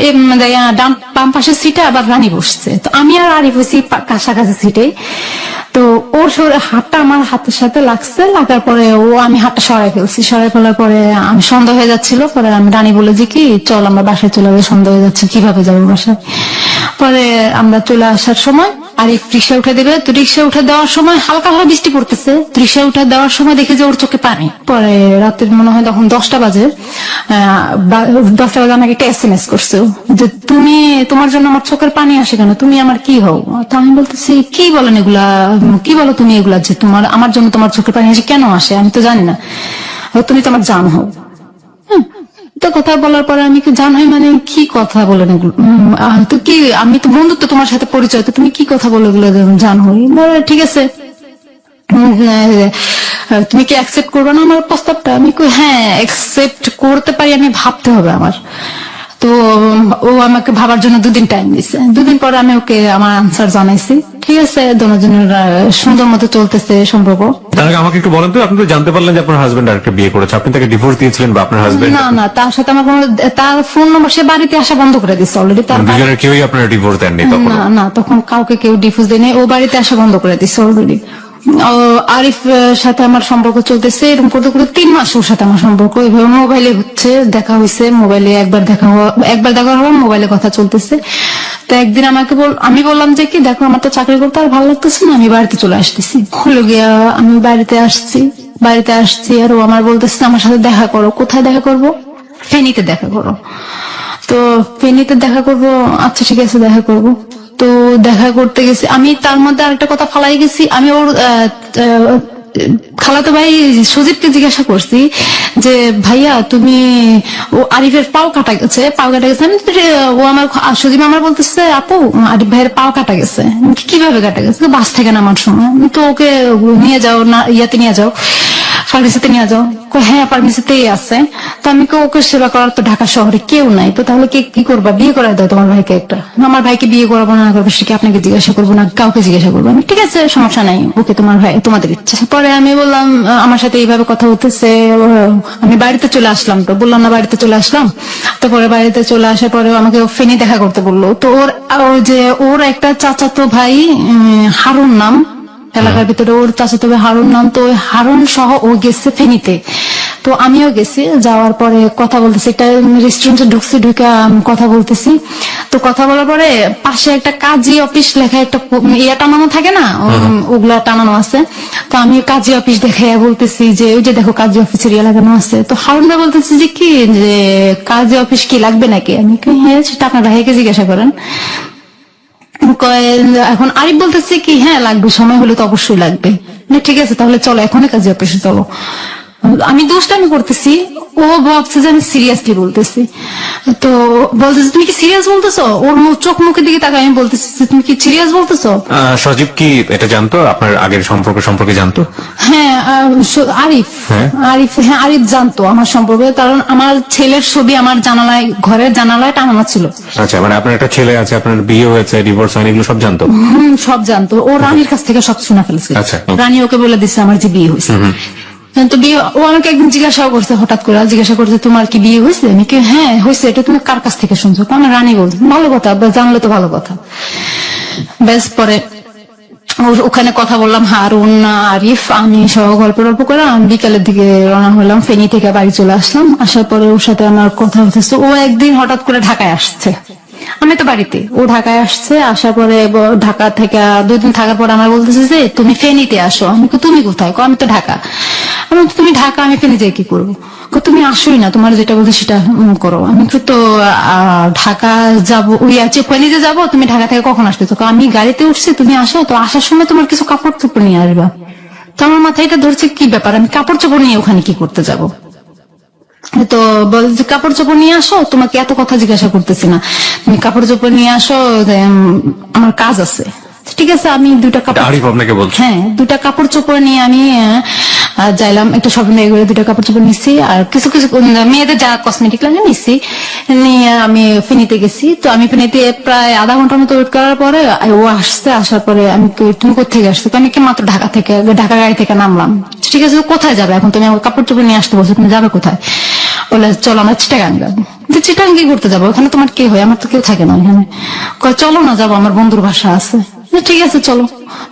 বাম পাশের সিটে আবার রানী বসছে। তো আমি আর আরিফ বসছি কাছাকাছি সিটে। তো ওর হাতটা আমার হাতের সাথে লাগছে, লাগার পরে আমি হাতটা সরাই ফেলছি, সরাই ফেলার পরে আমি সন্দেহ হয়ে যাচ্ছিল। পরে আমি রানী বলে যে কি চল আমরা বাসায় চলে যাবো, সন্দেহ হয়ে যাচ্ছে কিভাবে যাবো বাসায়। পরে আমরা চলে আসার সময় আরিফ রিক্সা উঠে দেবে, তো রিক্সা উঠে দেওয়ার সময় হালকা হালকা বৃষ্টি পড়তেছে, রিক্সা উঠে দেওয়ার সময় দেখে যে ওর চোখে পানি। পরে রাতের মনে হয় তখন 10টা বাজে, 10টা বাজে আমাকে একটা SMS করছে যে তোমার জন্য আমার চোখের পানি আসে কেন, তুমি আমার কি হও? তো আমি বলতেছি কি বলেন এগুলা, কি বলো তুমি এগুলা, যে আমার জন্য তোমার চোখের পানি আসে কেন আসে, আমি তো জানি না, তুমি তো আমার জান হও। তো কথা বলার পরে আমি কি জান হয় মানে কি কথা বলেন এগুলো, তো কি আমি তো বন্ধুত্ব তোমার সাথে পরিচয়, তো তুমি কি কথা বলো এগুলো জান হই? ঠিক আছে তুমি কি অ্যাকসেপ্ট করবে না আমার প্রস্তাবটা? আমি হ্যাঁ অ্যাকসেপ্ট করতে পারি, আমি ভাবতে হবে আমার। তো ও আমাকে ভাবার জন্য 2 দিন টাইম দিছে। 2 দিন পরে আমি ওকে আমার আনসার জানাইছি। ঠিক আছে, দুজনের সুন্দর মতো চলতেছে সম্পর্ক। তার আগে আমাকে একটু বলেন তো, আপনি তো জানতে পারলেন যে আপনার হাজবেন্ড আরেকটা বিয়ে করেছে, আপনি তাকে ডিভোর্স দিয়েছিলেন বা আপনার হাজবেন্ড? না না, তার সাথে আমার কোনো, তার ফোন নম্বর সে বাড়িতে আসা বন্ধ করে দিচ্ছে অলরেডি। তার দুজনের কেউই আপনার ডিভোর্স দেননি তখন? না না, তখন কাউকে কেউ ডিভোর্স দেয়নি, ও বাড়িতে আসা বন্ধ করে দিচ্ছে অলরেডি। আরিফ সাথে আমার সম্পর্ক চলতেছে, এরকম করতে করতে 3 মাস ওর সাথে আমার সম্পর্ক এভাবে মোবাইলে হচ্ছে, দেখা হয়েছে মোবাইলে, একবার দেখা হওয়ার মোবাইলে কথা চলতেছে। তো একদিন আমি বললাম যে কি দেখো, আমার তো চাকরি করতে আর ভালো লাগতেছে না, আমি বাড়িতে চলে আসতেছি। হলো গিয়া আমি বাড়িতে আসছি আর ও আমার বলতেছে আমার সাথে দেখা করো। কোথায় দেখা করব? ফেনীতে দেখা করো। তো ফেনীতে দেখা করব, আচ্ছা ঠিক আছে দেখা করব। তো দেখা করতে গেছি আমি, তার মধ্যে আরেকটা কথা ফালাই গেছি। আমি ওর খালাতো ভাই সুজিতকে জিজ্ঞাসা করছি যে ভাইয়া তুমি, ও আরিফের পাও কাটা গেছে। ও আমার সুজিত আমার বলতেছে আপু আরিফ ভাইয়ের পাও কাটা গেছে। কিভাবে কাটা গেছে? বাস থেকে নামার সময়। তো ওকে নিয়ে যাও না, ইয়াতে নিয়ে যাও, ফার্মেসিতে নিয়ে যাও। হ্যাঁ ফার্মেসিতেই আছে। তো আমি ওকে সেবা করার তো ঢাকা শহরে কেউ নাই, তো তাহলে কি করবা? বিয়ে করাই দাও তোমার ভাইকে একটা। আমার ভাইকে বিয়ে করাবো না করবো সেটা আপনাকে জিজ্ঞাসা করবো না, কাউকে জিজ্ঞাসা করবো না। ঠিক আছে সমস্যা নাই, ওকে তোমার ভাই তোমাদের ইচ্ছা। পরে আমি বললাম আমার সাথে এইভাবে কথা হতেছে, আমি বাড়িতে চলে আসলাম। তো বললাম না বাড়িতে চলে আসলাম। তারপরে বাড়িতে চলে আসার পরে আমাকে ফেনী দেখা করতে বললো। তো ওর একটা চাচাতো ভাই হারুন নাম, এলাকার ভিতরে ওর চাচাতো ভাই হারুন নাম। তো ওই হারুন সহ ও গেছে ফেনীতে। তো আমিও গেছি, যাওয়ার পরে কথা বলতেছি, একটা রেস্টুরেন্টে ঢুকে কথা বলতেছি। তো কথা বলার পরে পাশে একটা কাজী অফিস লেখা একটা ইয়া টানানো থাকে না, ওগুলা টানানো আছে। তো আমি কাজী অফিস দেখে বলতেছি যে ওই যে দেখো কাজী অফিসের ইয়া লাগানো আছে। তো হারুন ভাই বলতেছি যে কি, যে কাজী অফিস কি লাগবে নাকি? আমি হ্যাঁ সেটা আপনার ভাইকে জিজ্ঞাসা করেন। এখন আরিফ বলতেছে কি হ্যাঁ লাগবে, সময় হলে তো অবশ্যই লাগবে। ঠিক আছে তাহলে চলো এখনই কাজী অফিসে চলো। আমি দুষ্টামি করতেছি, ও ভাবছে যে আমি সিরিয়াসলি বলতেছি। তো বলতেছে তুমি কি সিরিয়াস বলতেছো? ওর চোখ মুখের দিকে তাকাই আমি বলতেছি তুমি কি সিরিয়াস বলতেছো? সজীব কি এটা জানতো, আপনার আগের সম্পর্কে জানতো? হ্যাঁ আরিফ জানতো আমার সম্পর্কে, কারণ আমার ছেলের ছবি আমার ঘরের জানালায় টানানো ছিল। আচ্ছা, মানে আপনার একটা ছেলে আছে, আপনার বিয়ে হয়েছে, ডিভোর্স হয়নি, এগুলো সব জানতো? সব জানতো। ও রানীর কাছ থেকে সব শোনা ফেলছে। আচ্ছা, রানী ওকে বলে দিচ্ছে আমার যে বিয়ে হয়েছে। তো ও আমাকে একদিন জিজ্ঞাসা করছে, হঠাৎ করে জিজ্ঞাসা করছে তোমার কি বিয়ে হয়েছে? আমি কি হ্যাঁ হয়েছে। এটা তুমি কার কাছ থেকে শুনছো? আমার রানী বলছে। ভালো কথা, জানলে তো ভালো কথা। বেশ পরে ওখানে কথা বললাম, হারুন আরিফ আমি সহ গল্প করে আমি বিকালের দিকে রওনা হলাম। ফেনী থেকে বাড়ি চলে আসলাম। আসার পরে ওর সাথে আমার কথা হতেছে। ও একদিন হঠাৎ করে ঢাকায় আসছে, আমি তো বাড়িতে, ও ঢাকায় আসছে। আসার পরে ঢাকা থেকে 2 দিন থাকার পর আমার বলতেছে যে তুমি ফেনীতে আসো। আমি তুমি কোথায়? আমি তো ঢাকা। আমি তুমি ঢাকা, আমি ফেনী যাই কি করবো? তুমি আসোই না, তোমার যেটা বলছো সেটা করো। আমি তো ঢাকা যাবো, ফেনীতে যাবো, তুমি ঢাকা থেকে কখন আসতেছো? আমি গাড়িতে উঠছি, তুমি আসো। তো আসার সময় তোমার কিছু কাপড় চোপড় নিয়ে আসবা। তো আমার মাথায় এটা ধরছে কি ব্যাপার, আমি কাপড় চোপড় নিয়ে ওখানে কি করতে যাবো? তো বল যে কাপড় চোপড় নিয়ে আসো, তোমাকে এত কথা জিজ্ঞাসা করতেছি না, তুমি কাপড় চোপড় নিয়ে আসো, আমার কাজ আছে। ঠিক আছে আমি 2টা কাপড়, হ্যাঁ 2টা কাপড় চোপড় নিয়ে আমি যাইলাম একটা শপিং ব্যাগে করে 2টা কাপড় চোপড় নিচ্ছি, আর কিছু মেয়েদের যা কসমেটিক লাগে নিচ্ছি, নিয়ে আমি ফেনীতে গেছি। তো আমি ফেনীতে প্রায় আধা ঘন্টার মতো ওয়েট করার পরে ও আসছে। আসার পরে আমি তুমি কোথেকে আসছো? তো আমি কি মাত্র ঢাকা গাড়ি থেকে নামলাম। ঠিক আছে কোথায় যাবে এখন? তুমি আমার কাপড় চোপড় নিয়ে আসতে বলছো, তুমি যাবে কোথায়? বলে চলো আমরা চিটাগাং যাবো। চিটাগাং কি করতে যাবো? ওখানে তোমার কে হয়? আমার তো কেউ থাকে না এখানে। চলো না যাবো, আমার বন্ধুর বাসা আছে। ঠিক আছে চলো।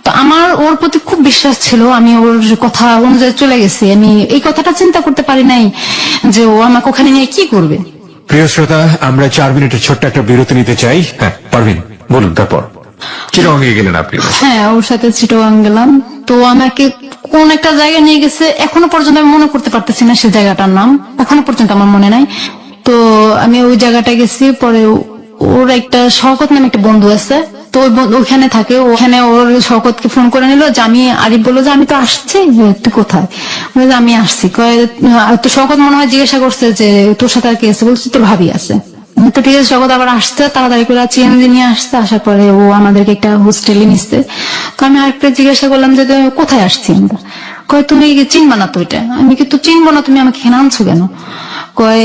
তো আমার ওর প্রতি খুব বিশ্বাস ছিল, আমি ওর কথা অনুযায়ী চলে গেছি। আমি এই কথাটা চিন্তা করতে পারি নাই যে ও আমাকে ওখানে নিয়ে কি করবে। প্রিয় শ্রোতা, আমরা 4 মিনিটের ছোট্ট একটা বিরতি নিতে চাই। হ্যাঁ পারভিন বলুন, তারপর চিটাগাং গেলেন আপনি? হ্যাঁ ওর সাথে চিটাগাং গেলাম। তো আমাকে কোন একটা জায়গায় নিয়ে গেছে, এখনো পর্যন্ত আমি মনে করতে পারতেছি না সে জায়গাটার নাম, এখনো পর্যন্ত আমার মনে নাই। তো আমি ওই জায়গাটা গেছি। পরে ওর একটা শওকত নামে একটা বন্ধু আছে, তো ওখানে থাকে। ওখানে ওর শওকতকে ফোন করে নিল যে আমি, আরিফ বললো যে আমি তো আসছি, তুই কোথায়? আমি আসছি। তো শওকত মনে হয় জিজ্ঞাসা করছে যে তোর সাথে আর কি আছে? বলছি তোর ভাবি আছে। তো ঠিক আছে জগৎ আবার আসছে, তাড়াতাড়ি করে চিএনজি নিয়ে আসছে। আসার পরে ও আমাদেরকে একটা হোস্টেলে নিচ্ছে। তো আমি আরেকটা জিজ্ঞাসা করলাম যে কোথায় আসছি আমরা? তুমি চিনবা না তো এটা? আমি কিন্তু চিনবো না, তুমি আমাকে এখানে আনছো কেন? কয়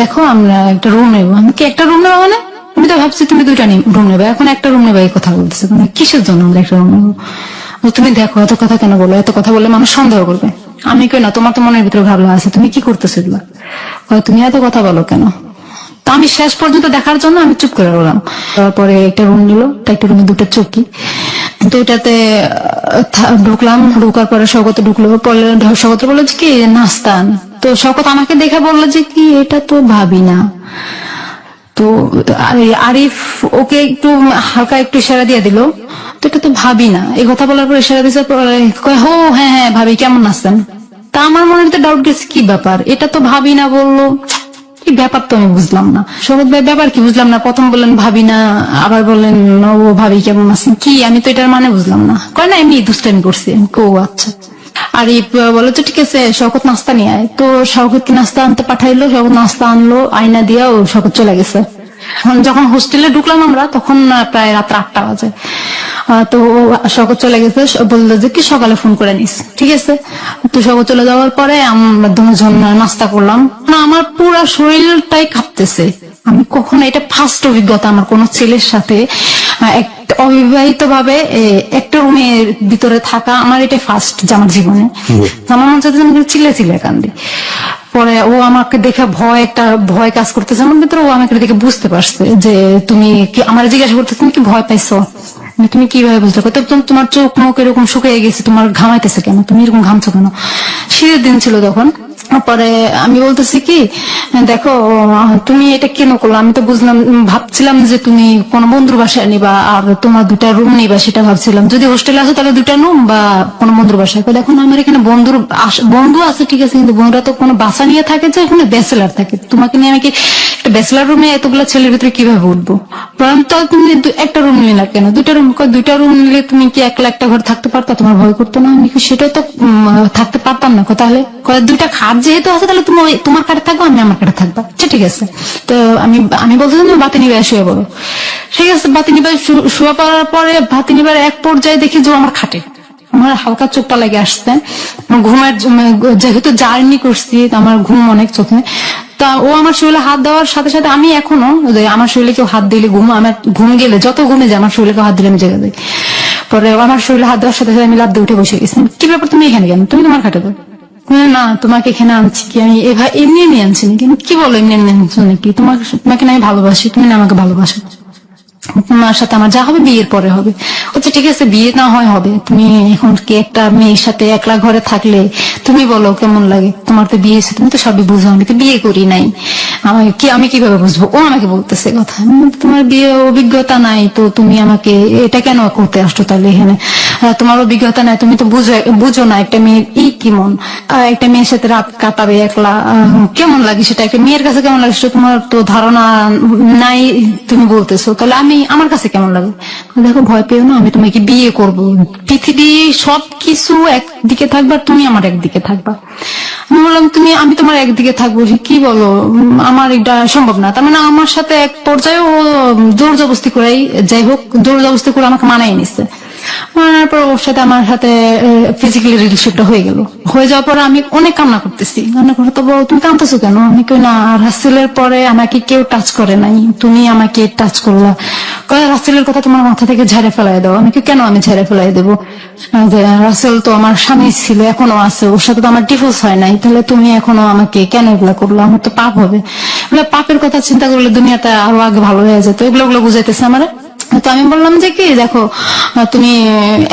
দেখো আমরা একটা রুম নেবো। আমি কি একটা রুম নেবো মানে? আমি তো ভাবছি তুমি দুইটা রুম নেবে, এখন একটা রুম নেবে এই কথা বলতেছে। মানে কিসের জন্য আমরা একটা রুম নেবো? তুমি দেখো এত কথা কেন বলো, এত কথা বললে মানুষ সন্দেহ করবে। আমি কই না, তোমার তো মনের ভিতরে ভাবনা আছে, তুমি কি করতেছো এগুলা? তুমি এত কথা বলো কেন? তো আমি শেষ পর্যন্ত দেখার জন্য আমি চুপ করে রইলাম। তারপরে একটা রুম নিল, একটা রুমে দুটো চৌকি, তো ওটাতে ঢুকলাম। ঢুকার পরে শওকত ঢুকলো, পরে শওকত বললো যে কি নাস্তা আন। তো শওকত আমাকে দেখে বললো যে কি এটা তো ভাবি না। তো আরিফ ওকে একটু হালকা একটু ইশারা দিয়ে দিল, তো এটা তো ভাবি না। এই কথা বলার পর ইশারা দিয়েছে, কয় হো হ্যাঁ হ্যাঁ ভাবি কেমন আছেন। তা আমার মনে হতে ডাউট গেছে কি ব্যাপার, এটা তো ভাবি না বললো, কি ব্যাপার তো আমি বুঝলাম না। শরৎ ভাই ব্যাপার কি বুঝলাম না, প্রথম বললেন ভাবি না, আবার বললেন ও ভাবি কেমন আছেন, কি আমি তো এটার মানে বুঝলাম না। কয় না এমনি দুষ্টামি করছি। ও আচ্ছা। আর এই বলো তো ঠিক আছে শওকত নাস্তা নিয়ে আয়। তো শওকতকে নাস্তা আনতে পাঠাইলো, শওকত নাস্তা আনলো, আয়না দিয়া ও শওকত চলে গেছে। যখন হোস্টেলে ঢুকলাম আমরা তখন প্রায় রাত 8টা বাজে। তো শওকত চলে গেছে, বললো যে কি সকালে ফোন করে নিস, ঠিক আছে। তো শওকত চলে যাওয়ার পরে আমরা দুজন নাস্তা করলাম। না আমার পুরো শরীরটাই কাঁপতেছে। আমি কখনো, এটা ফার্স্ট অভিজ্ঞতা আমার কোন ছেলের সাথে অবিবাহিত ভাবে একটা রুমের ভিতরে থাকা, আমার এটা ফার্স্ট আমার জীবনে। আমার মনে হচ্ছে আমি চিল্লে চিল্লে কান্দি। পরে ও আমাকে দেখে ভয় কাজ করতেছে আমার ভিতরে। ও আমাকে দেখে বুঝতে পারছে যে তুমি কি, আমার জিজ্ঞাসা করতেছে তুমি কি ভয় পাইছো, তুমি কিভাবে বুঝলে? তোমার চোখ মুখ এরকম শুকিয়ে গেছে, তোমার ঘামাইতেছে কেন, তুমি এরকম ঘামছো কেন? শীতের দিন ছিল তখন। পরে আমি বলতেছি কি দেখো তুমি এটা কেন করলো, আমি তো বুঝলাম, ভাবছিলাম যে তুমি কোন বন্ধুর বাসায় নিবা আর তোমার দুটা রুম নিবা, সেটা ভাবছিলাম। যদি হোস্টেলে আসো তাহলে দুটা রুম বা কোন বন্ধুর বাসায়। দেখো আমার এখানে বন্ধু আছে ঠিক আছে, কিন্তু বন্ধুরা তো কোনো বাসা নিয়ে থাকে, যে এখানে ব্যাচেলার থাকে। তোমাকে নিয়ে আমি কি একটা ব্যাচেলার রুমে এতগুলা ছেলের ভিতরে কিভাবে উঠবো? তো তুমি একটা রুম নিলে না কেন? দুইটা রুম নিলে তুমি কি একলা একটা ঘর থাকতে পারতা? তোমার ভয় করতো না? আমি সেটাও তো থাকতে পারতাম না। তাহলে দুইটা খাট যেহেতু আছে তাহলে তুমি তোমার কাটে থাকবো, আমি আমার কাটে থাকবো, ঠিক আছে। তো আমি বলছিলাম তুমি বাতি নিবে শুয়ে বলো, ঠিক আছে। বাতি নিবে শুয়ে পড়ার পরে বাতি নিবার এক পর্যায়ে দেখি যে আমার খাটে আমার হালকা চোখটা লেগে আসছে। ঘুমের যেহেতু জার্নি করছি আমার ঘুম অনেক চোখে। তা ও আমার শরীরে হাত দেওয়ার সাথে সাথে আমি এখনো আমার শরীরে কেউ হাত দিলে আমার ঘুম গেলে যত ঘুমে যায় আমার শরীরে কেউ হাত দিলে আমি জেগে যাই। পরে আমার শরীরে হাত দেওয়ার সাথে সাথে আমি লাফ দিয়ে উঠে বসে গেছি। কি ব্যাপার তুমি এখানে কেন? তুমি তোমার খাটে দাও। না তোমাকে এখানে আনছি কি আমি এমনি এমনি আনছি নাকি? কি বলো এমনি এমনি আনছো নাকি? তোমাকে না আমি ভালোবাসি, তুমি না আমাকে ভালোবাসো। তোমার সাথে আমার যা হবে বিয়ের পরে হবে। আচ্ছা ঠিক আছে বিয়ে না হয় হবে, তুমি এখন কি একটা মেয়ের সাথে একলা ঘরে থাকলে তুমি বলো কেমন লাগে? তোমার তো বিয়ে, তুমি তো সবই বুঝো, আমি তো বিয়ে করি নাই, আমি কিভাবে বুঝবো? ও আমাকে বলতেছে কথা, তোমার বিয়ে অভিজ্ঞতা নাই তো তুমি আমাকে এটা কেন করতে আসছো তাহলে এখানে? তোমার অভিজ্ঞতা নাই, তুমি তো বুঝো না একটা মেয়ের কি মন, একটা মেয়ের সাথে রাত কাটাবে একলা কেমন লাগে, সেটা একটা মেয়ের কাছে কেমন লাগে সেটা তোমার তো ধারণা নাই, তুমি বলতেছো তাহলে আমার কাছে কেমন লাগে? দেখো ভয় পেও না, আমি তোমাকে বিয়ে করব, পৃথিবী সবকিছু একদিকে থাকবা, তুমি আমার একদিকে থাকবা। আমি বললাম আমি তোমার একদিকে থাকবো, কি বলো? আমার এটা সম্ভব না। তার মানে আমার সাথে এক পর্যায়ে ও জোর জবরদস্তি করেই, যাই হোক জোর জবরদস্তি করে আমাকে মানাই নিচ্ছে। মানার পর ওর সাথে আমার সাথে ফিজিক্যালি রিলেশনটা হয়ে গেল। হয়ে যাওয়ার পরে আমি অনেক কান্না করতেছি, কান্না করে তো তুমি কাঁদতেছো কেন? আমি কই না রাসেলের পরে আমাকে কেউ টাচ করে নাই, তুমি আমাকে টাচ করলা। রাসেলের কথা তোমার মাথা থেকে ঝেড়ে ফেলাই দাও। আমি কেন আমি ঝেড়ে ফেলাই দেবো? রাসেল তো আমার স্বামী ছিল, এখনো আছে, ওর সাথে তো আমার ডিভোর্স হয় নাই, তাহলে তুমি এখনো আমাকে কেন এগুলা করলো? আমার তো পাপ হবে। পাপের কথা চিন্তা করলে দুনিয়াটা আরো আগে ভালো হয়ে যেত। এগুলো বুঝাইতেছে আমার। তো আমি বললাম যে কি দেখো তুমি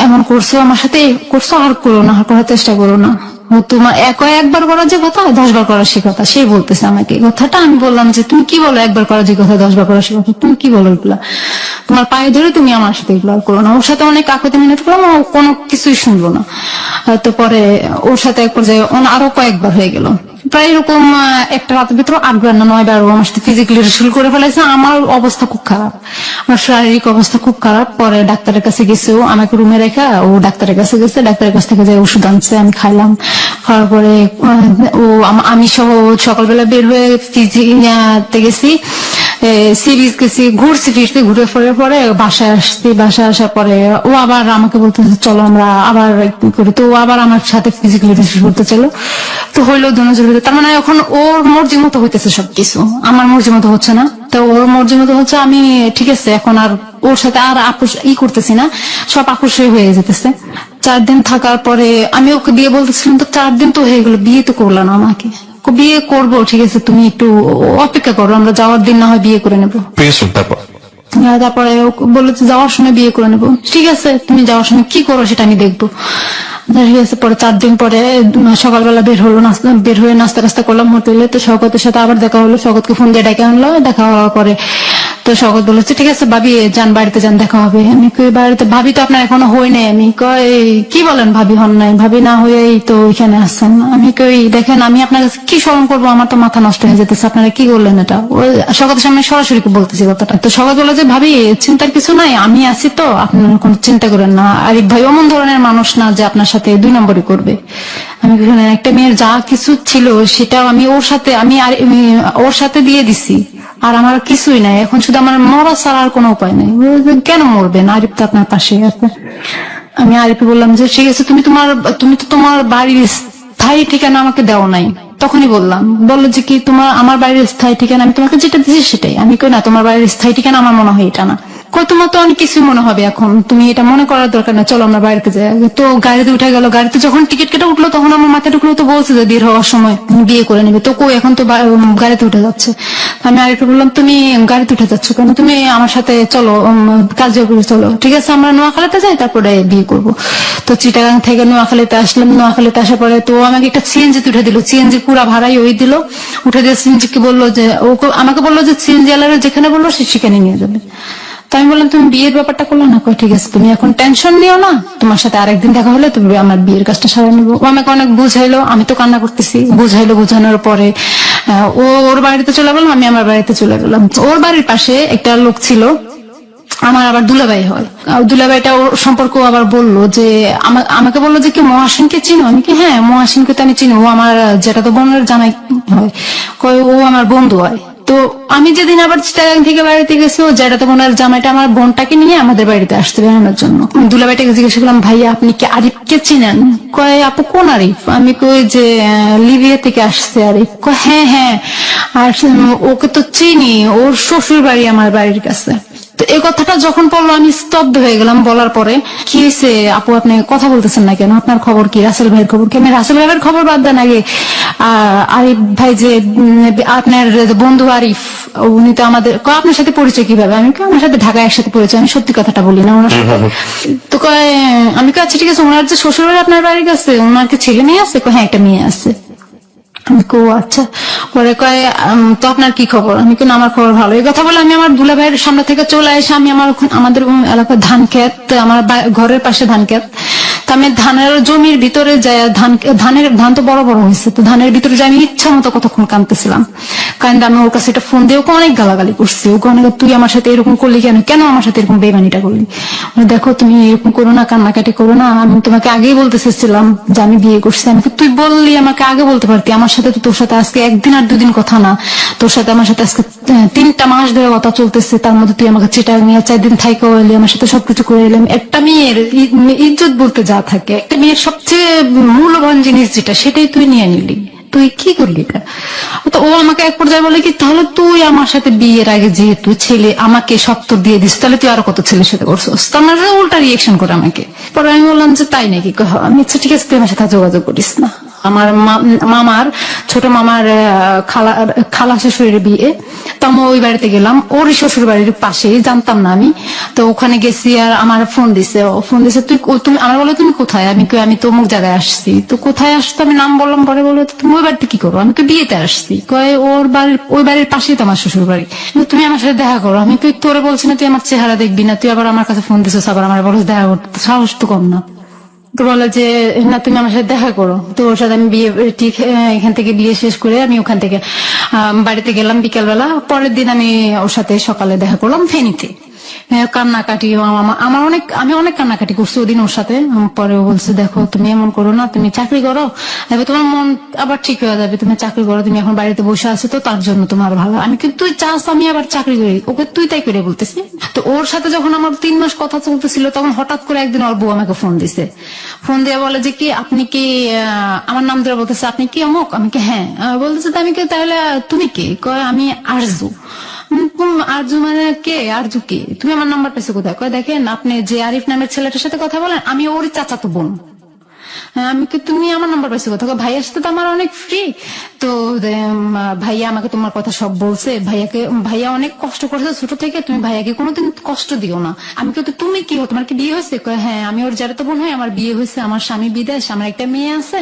এমন করছো আমার সাথে, করছো আর করো না, আর করার চেষ্টা করো না। তোমার একবার করার যে কথা 10 বার করার সে কথা, সে বলতেছে আমাকে কথাটা। আমি বললাম যে তুমি কি বলো একবার করার যে কথা 10 বার করার সে কথা, তুমি কি বলো এগুলা? তোমার পায়ে ধরে তুমি আমার সাথে এগুলো করো না। ওর সাথে অনেক কাকুতি মিনতি করলাম, ও কোনো কিছুই শুনলো না। তো পরে ওর সাথে এক পর্যায়ে আরো কয়েকবার হয়ে গেল, প্রায় এরকম একটা রাতের ভিতরে 8 বার না 9 বার ও আমার সাথে ফিজিক্যালি রিলেশন করে ফেলেছে। আমার অবস্থা খুব খারাপ, আমার শারীরিক অবস্থা খুব খারাপ। পরে ডাক্তারের কাছে গেছে, ও আমাকে রুমে রেখা ও ডাক্তারের কাছে গেছে, ডাক্তারের কাছ থেকে যে ওষুধ আনছে আমি খাইলাম। খাওয়ার পরে আমি সহ সকালবেলা বের হয়ে গেছি, সিরিজ গেছি, ঘুরছি ফিরছি, ঘুরে ফিরে পরে বাসায় আসছি। বাসায় আসার পরে ও আবার আমাকে বলতেছে চলো আমরা আবার কি করি। তো ও আবার আমার সাথে ফিজিক্যালি রিলেশন করতে চলো। তো হইলো দুজনের ভিতরে, তার মানে এখন ওর মর্জি মতো হইতেছে সবকিছু, আমার মর্জি মতো হচ্ছে না। তো ওর মর্জি মতো হচ্ছে, আমি ঠিক আছে এখন আর ওর সাথে আর আপোষ করতেছি না, সব আপোষই হয়ে যেতেছে। 4 দিন থাকার পরে আমি ওকে বিয়ে বলতেছিলাম, তো 4 দিন তো হয়ে গেল, বিয়ে তো করলো না আমাকে। বিয়ে করবো ঠিক আছে, তুমি একটু অপেক্ষা করো, আমরা যাওয়ার দিন না হয় বিয়ে করে নেবো। তারপর তারপরে ও বললো যে যাওয়ার সময় বিয়ে করে নেবো। ঠিক আছে, তুমি যাওয়ার সময় কি করো সেটা আমি দেখবো। ঠিক আছে, পরে 4 দিন পরে সকালবেলা বের হয়ে নাস্তা টাস্তা করলাম হোটেলে। তো শওকতের সাথে আবার দেখা হলো, শওকতকে ফোন দিয়ে ডেকে আনলো। দেখা হওয়ার পরে তো শওকত বলেছে ঠিক আছে ভাবি যান, বাড়িতে যান, দেখা হবে। আমি কই বাড়িতে? ভাবি তো আপনার এখনো হই নাই। আমি কই কি বলেন ভাবি হন নাই? ভাবি না হয়েই তো এখানে আসছেন। আমি কই দেখেন আমি আপনার কাছে কি স্মরণ করবো, আমার তো মাথা নষ্ট হয়ে যেতেছে, আপনারা কি করলেন এটা? ওই শওকতের সামনে সরাসরি বলতেছি কথাটা। তো শওকত বলে যে ভাবি চিন্তার কিছু নাই, আমি আছি তো, আপনার কোনো চিন্তা করেন না। আরিফ ভাই অমন ধরনের মানুষ না যে আপনার সাথে 2 নম্বরই করবে। আমি শুনেন, একটা মেয়ের যা কিছু ছিল সেটাও আমি ওর সাথে দিয়ে দিছি, আর আমার কিছুই নাই। এখন শুধু আমার মরা ছাড়া আর কোনো উপায় নাই। কেন মরবেন? আরিফ তো আপনার পাশে আছে। আমি আরিফকে বললাম যে ঠিক আছে, তুমি তো তোমার বাড়ির স্থায়ী ঠিকানা আমাকে দেও নাই। তখনই বললো যে কি আমার বাড়ির স্থায়ী ঠিকানা আমি তোমাকে যেটা দিয়েছি সেটাই। আমি কই না, তোমার বাড়ির স্থায়ী ঠিকানা আমার মনে হয় এটা না। কই তোমার তো অনেক কিছু মনে হবে, এখন তুমি এটা মনে করার দরকার না, চলো আমরা বাড়িতে যাই। তো গাড়িতে উঠে গেল। গাড়িতে যখন টিকিট কেটে উঠলো তখন আমার মাথায় ঢুকলো, তো বলছে যে বের হওয়ার সময় বিয়ে করে নেবে। তো কই, এখন তো গাড়িতে উঠে যাচ্ছে। আমি আরেকটু বললাম তুমি গাড়িতে উঠে যাচ্ছ কেন? তুমি আমার সাথে চলো, কাজে করে চলো। ঠিক আছে, আমরা নোয়াখালীতে যাই, তারপরে বিয়ে করবো। তো চিটাগাং থেকে নোয়াখালীতে আসলাম। নোয়াখালীতে আসার পরে তো আমাকে একটা সিএনজিতে উঠে দিল। সিএনজি পুরা ভাড়াই ওই দিল। উঠে দিয়ে সিএনজি কে বললো যে আমাকে বললো যে সিএনজি আলারে যেখানে বললো সেখানে নিয়ে যাবে। তো আমি বললাম তুমি বিয়ের ব্যাপারটা করলো না? কই ঠিক আছে, তুমি এখন টেনশন নিও না, তোমার সাথে আরেকদিন দেখা হলে তুমি আমার বিয়ের কাজটা সারা নিবো। ও আমাকে অনেক বুঝাইলো, আমি তো কান্না করতেছি। বোঝানোর পরে ও ওর বাড়িতে চলে গেলাম, আমি আমার বাড়িতে চলে গেলাম। ওর বাড়ির পাশে একটা লোক ছিল, আমার আবার দুলাভাই হয়। দুলাভাইটা ওর সম্পর্ক আবার বললো যে আমাকে বললো যে কি মহাসিনকে চিনো? আমি কি হ্যাঁ, মহাসিনকে তো আমি চিনি, ও আমার যেটা তো বোনের জামাই হয়। কয় ও আমার বন্ধু হয়। তো আমি যেদিন আবার চিটাগাং থেকে বাড়িতে গেছি, ও যেটা তো বোনের জামাইটা আমার বোনটাকে নিয়ে আমাদের বাড়িতে আসতে বেড়ানোর জন্য। দুলাভাইটাকে জিজ্ঞেস করলাম ভাইয়া আপনি কি আরিফকে চিনেন? কয় আপু কোন আরিফ? আমি কই যে লিবিয়া থেকে আসছে আরিফ। কয় হ্যাঁ হ্যাঁ, আর ওকে তো চিনি, ওর শ্বশুর বাড়ি আমার বাড়ির কাছে। তো এই কথাটা যখন বললো আমি স্তব্ধ হয়ে গেলাম। বলার পরে কি হয়েছে আপু, আপনি কথা বলতেছেন না কেন? আপনার খবর কি? রাসেল ভাইয়ের খবর কি? আমি রাসেল ভাইয়ের খবর বাদ দেন আগে, আরিফ ভাই যে আপনার বন্ধু আরিফ, উনি তো আমাদের আপনার সাথে পরিচয় কিভাবে? আমি আমার সাথে ঢাকায় একসাথে পরিচয়। আমি সত্যি কথাটা বলি না ওনার সাথে। তো কয় আমি আচ্ছা ঠিক আছে, ওনার যে শ্বশুর বাড়ি আপনার বাড়ির কাছে, ওনার কি ছেলে মেয়ে আছে? হ্যাঁ একটা মেয়ে আছে। আমি কো আচ্ছা। পরে কয় তো আপনার কি খবর? আমি কেন আমার খবর ভালো। এই কথা বলে আমি আমার দুলা ভাইয়ের সামনে থেকে চলে এসে আমি আমাদের এলাকার ধান ক্ষেত, আমার ঘরের পাশে ধান ক্ষেত, তো আমি ধানের জমির ভিতরে যাই, ধান তো বড় বড় হয়েছে, তো ধানের ভিতরে যাই আমি ইচ্ছা মতো কতক্ষণ কাঁদতেছিলাম। কারণ আমি ওর কাছে একটা ফোন দিয়ে ওকে অনেক গালাগালি করছি। ওকে অনেক তুই আমার সাথে এরকম করলি কেন আমার সাথে এরকম বেমানিটা করলি? দেখো তুমি এরকম করো না, কান্নাকাটি করো না, আমি তোমাকে আগেই বলতে চেয়েছিলাম যে আমি বিয়ে করছি। আমি তুই বললি আমাকে আগে বলতে পারতি, আমার সাথে তো তোর সাথে আজকে 1 দিন আর 2 দিন কথা না, তোর সাথে আমার সাথে আজকে 3টা মাস ধরে কথা চলতেছে। তার মধ্যে তুই আমাকে চিটাগাং নিয়ে 4 দিন থাইকা এলি, আমার সাথে সবকিছু করে এলাম। একটা মেয়ের ইজ্জত বলতে যা থাকে, একটা মেয়ের সবচেয়ে মূল্যবান জিনিস যেটা, সেটাই তুই নিয়ে নিলি। তুই কি করলি এটা? তো ও আমাকে এক পর্যায়ে বলে কি তাহলে তুই আমার সাথে বিয়ের আগে যেহেতু ছেলে আমাকে সত্তর দিয়ে দিস, তাহলে তুই আরো কত ছেলের সাথে করছিস? তো আমার উল্টা রিয়েকশন করে আমাকে। পরে আমি বললাম যে তাই নাকি? আমি আচ্ছা ঠিক আছে, তুই আমার সাথে যোগাযোগ করিস না। আমার মামার ছোট মামার খালা শ্বশুরের বিয়ে, তো আমি ওই বাড়িতে গেলাম, ওর শ্বশুর বাড়ির পাশেই, জানতাম না আমি। তো ওখানে গেছি, আর আমার ফোন দিছে তুমি আমার বলো তুমি কোথায়? আমি তো অমুক জায়গায় আসছি। তো কোথায় আসতো আমি নাম বললাম। পরে বলো তুমি ওই বাড়িতে কি করো? আমি বিয়েতে আসছি। কয় ওই বাড়ির পাশেই তো আমার শ্বশুর বাড়ি, তুমি আমার সাথে দেখা করো। আমি তোরে বলছি না তুই আমার চেহারা দেখবি না, তুই আবার আমার কাছে ফোন দিছিস, আবার আমার বলো দেখা করতে, সাহস তো কম না। তো বলে যে না তুমি আমার সাথে দেখা করো। তো ওর সাথে আমি বিয়ে ঠিক এখান থেকে বিয়ে শেষ করে আমি ওখান থেকে বাড়িতে গেলাম বিকেলবেলা। পরের দিন আমি ওর সাথে সকালে দেখা করলাম ফেনীতে। কান্নাকাটি আমার আমি অনেক কান্নাকাটি করছি ওদিন ওর সাথে। পরে ও বলছে দেখো তুমি এমন করো না, তুমি চাকরি করো, এবার তোমার মন আবার ঠিক হয়ে যাবে, তুমি চাকরি করো, তুমি এখন বাড়িতে বসে আছো তো তার জন্য তোমার ভালো। আমি কিন্তু তুই চাস আমি আবার চাকরি করি, ওকে তুই তাই করে বলতেছি। তো ওর সাথে যখন আমার 3 মাস কথা চলতেছিল তখন হঠাৎ করে একদিন ওর বউ আমাকে ফোন দিছে। ফোন দিয়ে বলে যে কি আপনি কি আমার নাম ধরে বলতেছে আপনি কি অমুক, আমি কি হ্যাঁ। বলতেছে আমি কি তাহলে তুমি কে, কয় আমি আরজু। আরজু মানে কে, আরজু কে, তুমি আমার নাম্বার পেয়েছো কোথায়, কয় দেখেন আপনি যে আরিফ নামের ছেলেটার সাথে কথা বলেন আমি ওরই চাচাতো বোন। আমি কি তুমি আমার নাম্বার পাইছো কোথাও, ভাইয়ার সাথে তো আমার অনেক ফ্রি। তো ভাইয়া আমাকে তোমার কথা সব বলছে, ভাইয়া অনেক কষ্ট করেছে ছোট থেকে, তুমি ভাইয়াকে কোনোদিন কষ্ট দিও না। আমি কিন্তু তুমি কি হো, তোমার কি বিয়ে হয়েছে, কয় হ্যাঁ আমি ওর যারা তো বোন হয়, আমার বিয়ে হয়েছে, আমার স্বামী বিদেশ, আমার একটা মেয়ে আছে,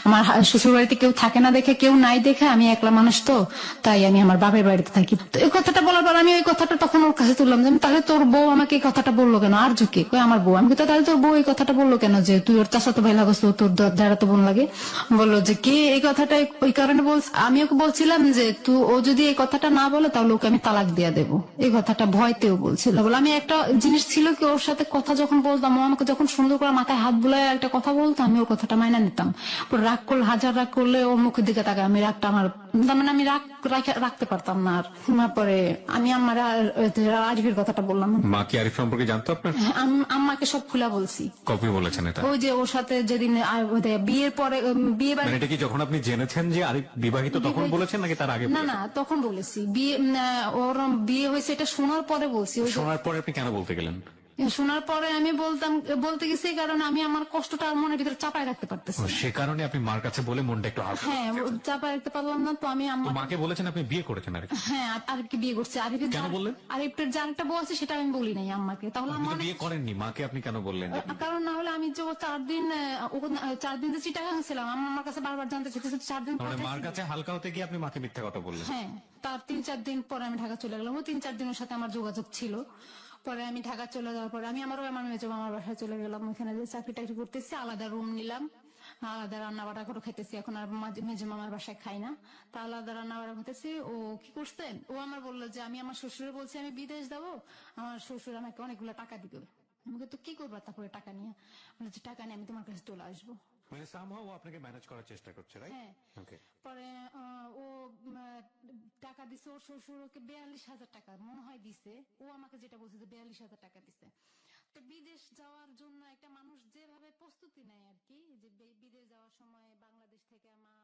আমার শ্বশুর বাড়িতে কেউ থাকে না দেখে, কেউ নাই দেখে, আমি একলা মানুষ তো তাই আমি আমার বাপের বাড়িতে থাকি। তো এই কথাটা বলার পর আমি ওই কথাটা তখন ওর কাছে তুললাম যে তাহলে তোর বউ আমাকে এই কথাটা বললো কেন, আর ঝুঁকে কয় আমার বউ। আমি তো তাহলে তোর বউ এই কথাটা বললো কেন যে তুই ওর চাচাতো ভাই লাগছ, তোর যারা তো বোন লাগে। বললো যে কি এই কথাটা ওই কারণে বলছে, আমি ওকে বলছিলাম যে তুই ও যদি এই কথাটা না বলে তাহলে ওকে আমি তালাক দিয়ে দেবো, এই কথাটা ভয়তেও বলছিল। বলে আমি একটা জিনিস ছিল কি ওর সাথে কথা যখন বলতাম, ও আমাকে যখন সুন্দর করে মাথায় হাত বুলায় একটা কথা বলতো আমি ওর কথাটা মাইনা নিতাম। ওর রাগ করলে, হাজার রাগ করলে ওর মুখের দিকে তাকায়, আমি রাগটা আমার তার মানে আমি রাখতে পারতাম না। আর তারপরে আমি আমার আরিফের কথাটা বললাম। মা কি আরিফ সম্পর্কে জানতো আপনার? আম্মাকে সব খুলা বলছি। কবে বলেছেন এটা? ওই যে ওর সাথে যেদিন বিয়ের পরে বিয়ে বাড়ি, মানে এটা কি যখন আপনি জেনেছেন যে আরিফ বিবাহিত তখন বলেছেন নাকি তার আগে না বলেছেন? না তখন বলেছি, বিয়ে ওর বিয়ে হয়েছে এটা শোনার পরে বলছি। ওই যে শোনার পরে আপনি কেন বলতে গেলেন? শোনার পরে আমি বলতে গেছি এই কারণে আমি আমার কষ্টটা আর মনের ভিতরে চাপায় রাখতে পারতেছি ও, না। সে কারণে আপনি মার কাছে বলে মনটা একটু হালকা হ্যাঁ করেছেন। চাপায় রাখতে পারলাম না, তো আমি তো মাকে বলেছেন আপনি বিয়ে করেছেন আরিফ? হ্যাঁ আরিফকে বিয়ে করছে। কেন বললেন? আরিফের যে আরেকটা বউ আছে সেটা আমি বলি নাই আম্মাকে, তাহলে আপনি আমার তো বিয়ে করেননি, মাকে আপনি কেন বললেন যে আপনি বিয়ে- কারণ না হলে আমি যে ও 4 দিন 4 দিন যে চিটাগাং ছিলাম, আমার কাছে বারবার জানতে চাইতেছে 4 দিন মানে কোথায় মার ছিলি? কাছে হালকা হতে গিয়ে আপনি মাকে মিথ্যা কথা বললেন? হ্যাঁ তার 3-4 দিন পরে আমি ঢাকা চলে গেলাম, ও 3-4 দিন ওর সাথে আমার যোগাযোগ ছিল। পরে আমি ঢাকা চলে যাওয়ার পরে আমি আমার মেজো মামার বাসায় চলে গেলাম, ওখানে যে চাকরি টাকরি করতেছি, আলাদা রুম নিলাম, আলাদা রান্না বাড়া করে খেতেছি। এখন আর মেজো মামার বাসায় খাই না, তা আলাদা রান্না বাড়া খেতেছি। ও কি করছে, ও আমার বললো যে আমি আমার শ্বশুরে বলছি আমি বিদেশ যাবো, আমার শ্বশুর আমাকে অনেকগুলো টাকা দিবে। আমাকে তো কি করবা তারপরে টাকা নিয়ে, বলছে টাকা নিয়ে আমি তোমার কাছে চলে আসবো। মানে সামহাও ও আপনাকে ম্যানেজ করার চেষ্টা করছে, রাইট? হ্যাঁ ওকে। পরে ও টাকা দিছে, ওর শ্বশুর ওকে 42,000 টাকা মনে হয় দিছে, ও আমাকে যেটা বলছে যে 42,000 টাকা দিছে। তো বিদেশ যাওয়ার জন্য একটা মানুষ যেভাবে প্রস্তুতি নেয় আর কি, যে বিদেশ যাওয়ার সময় বাংলাদেশ থেকে মা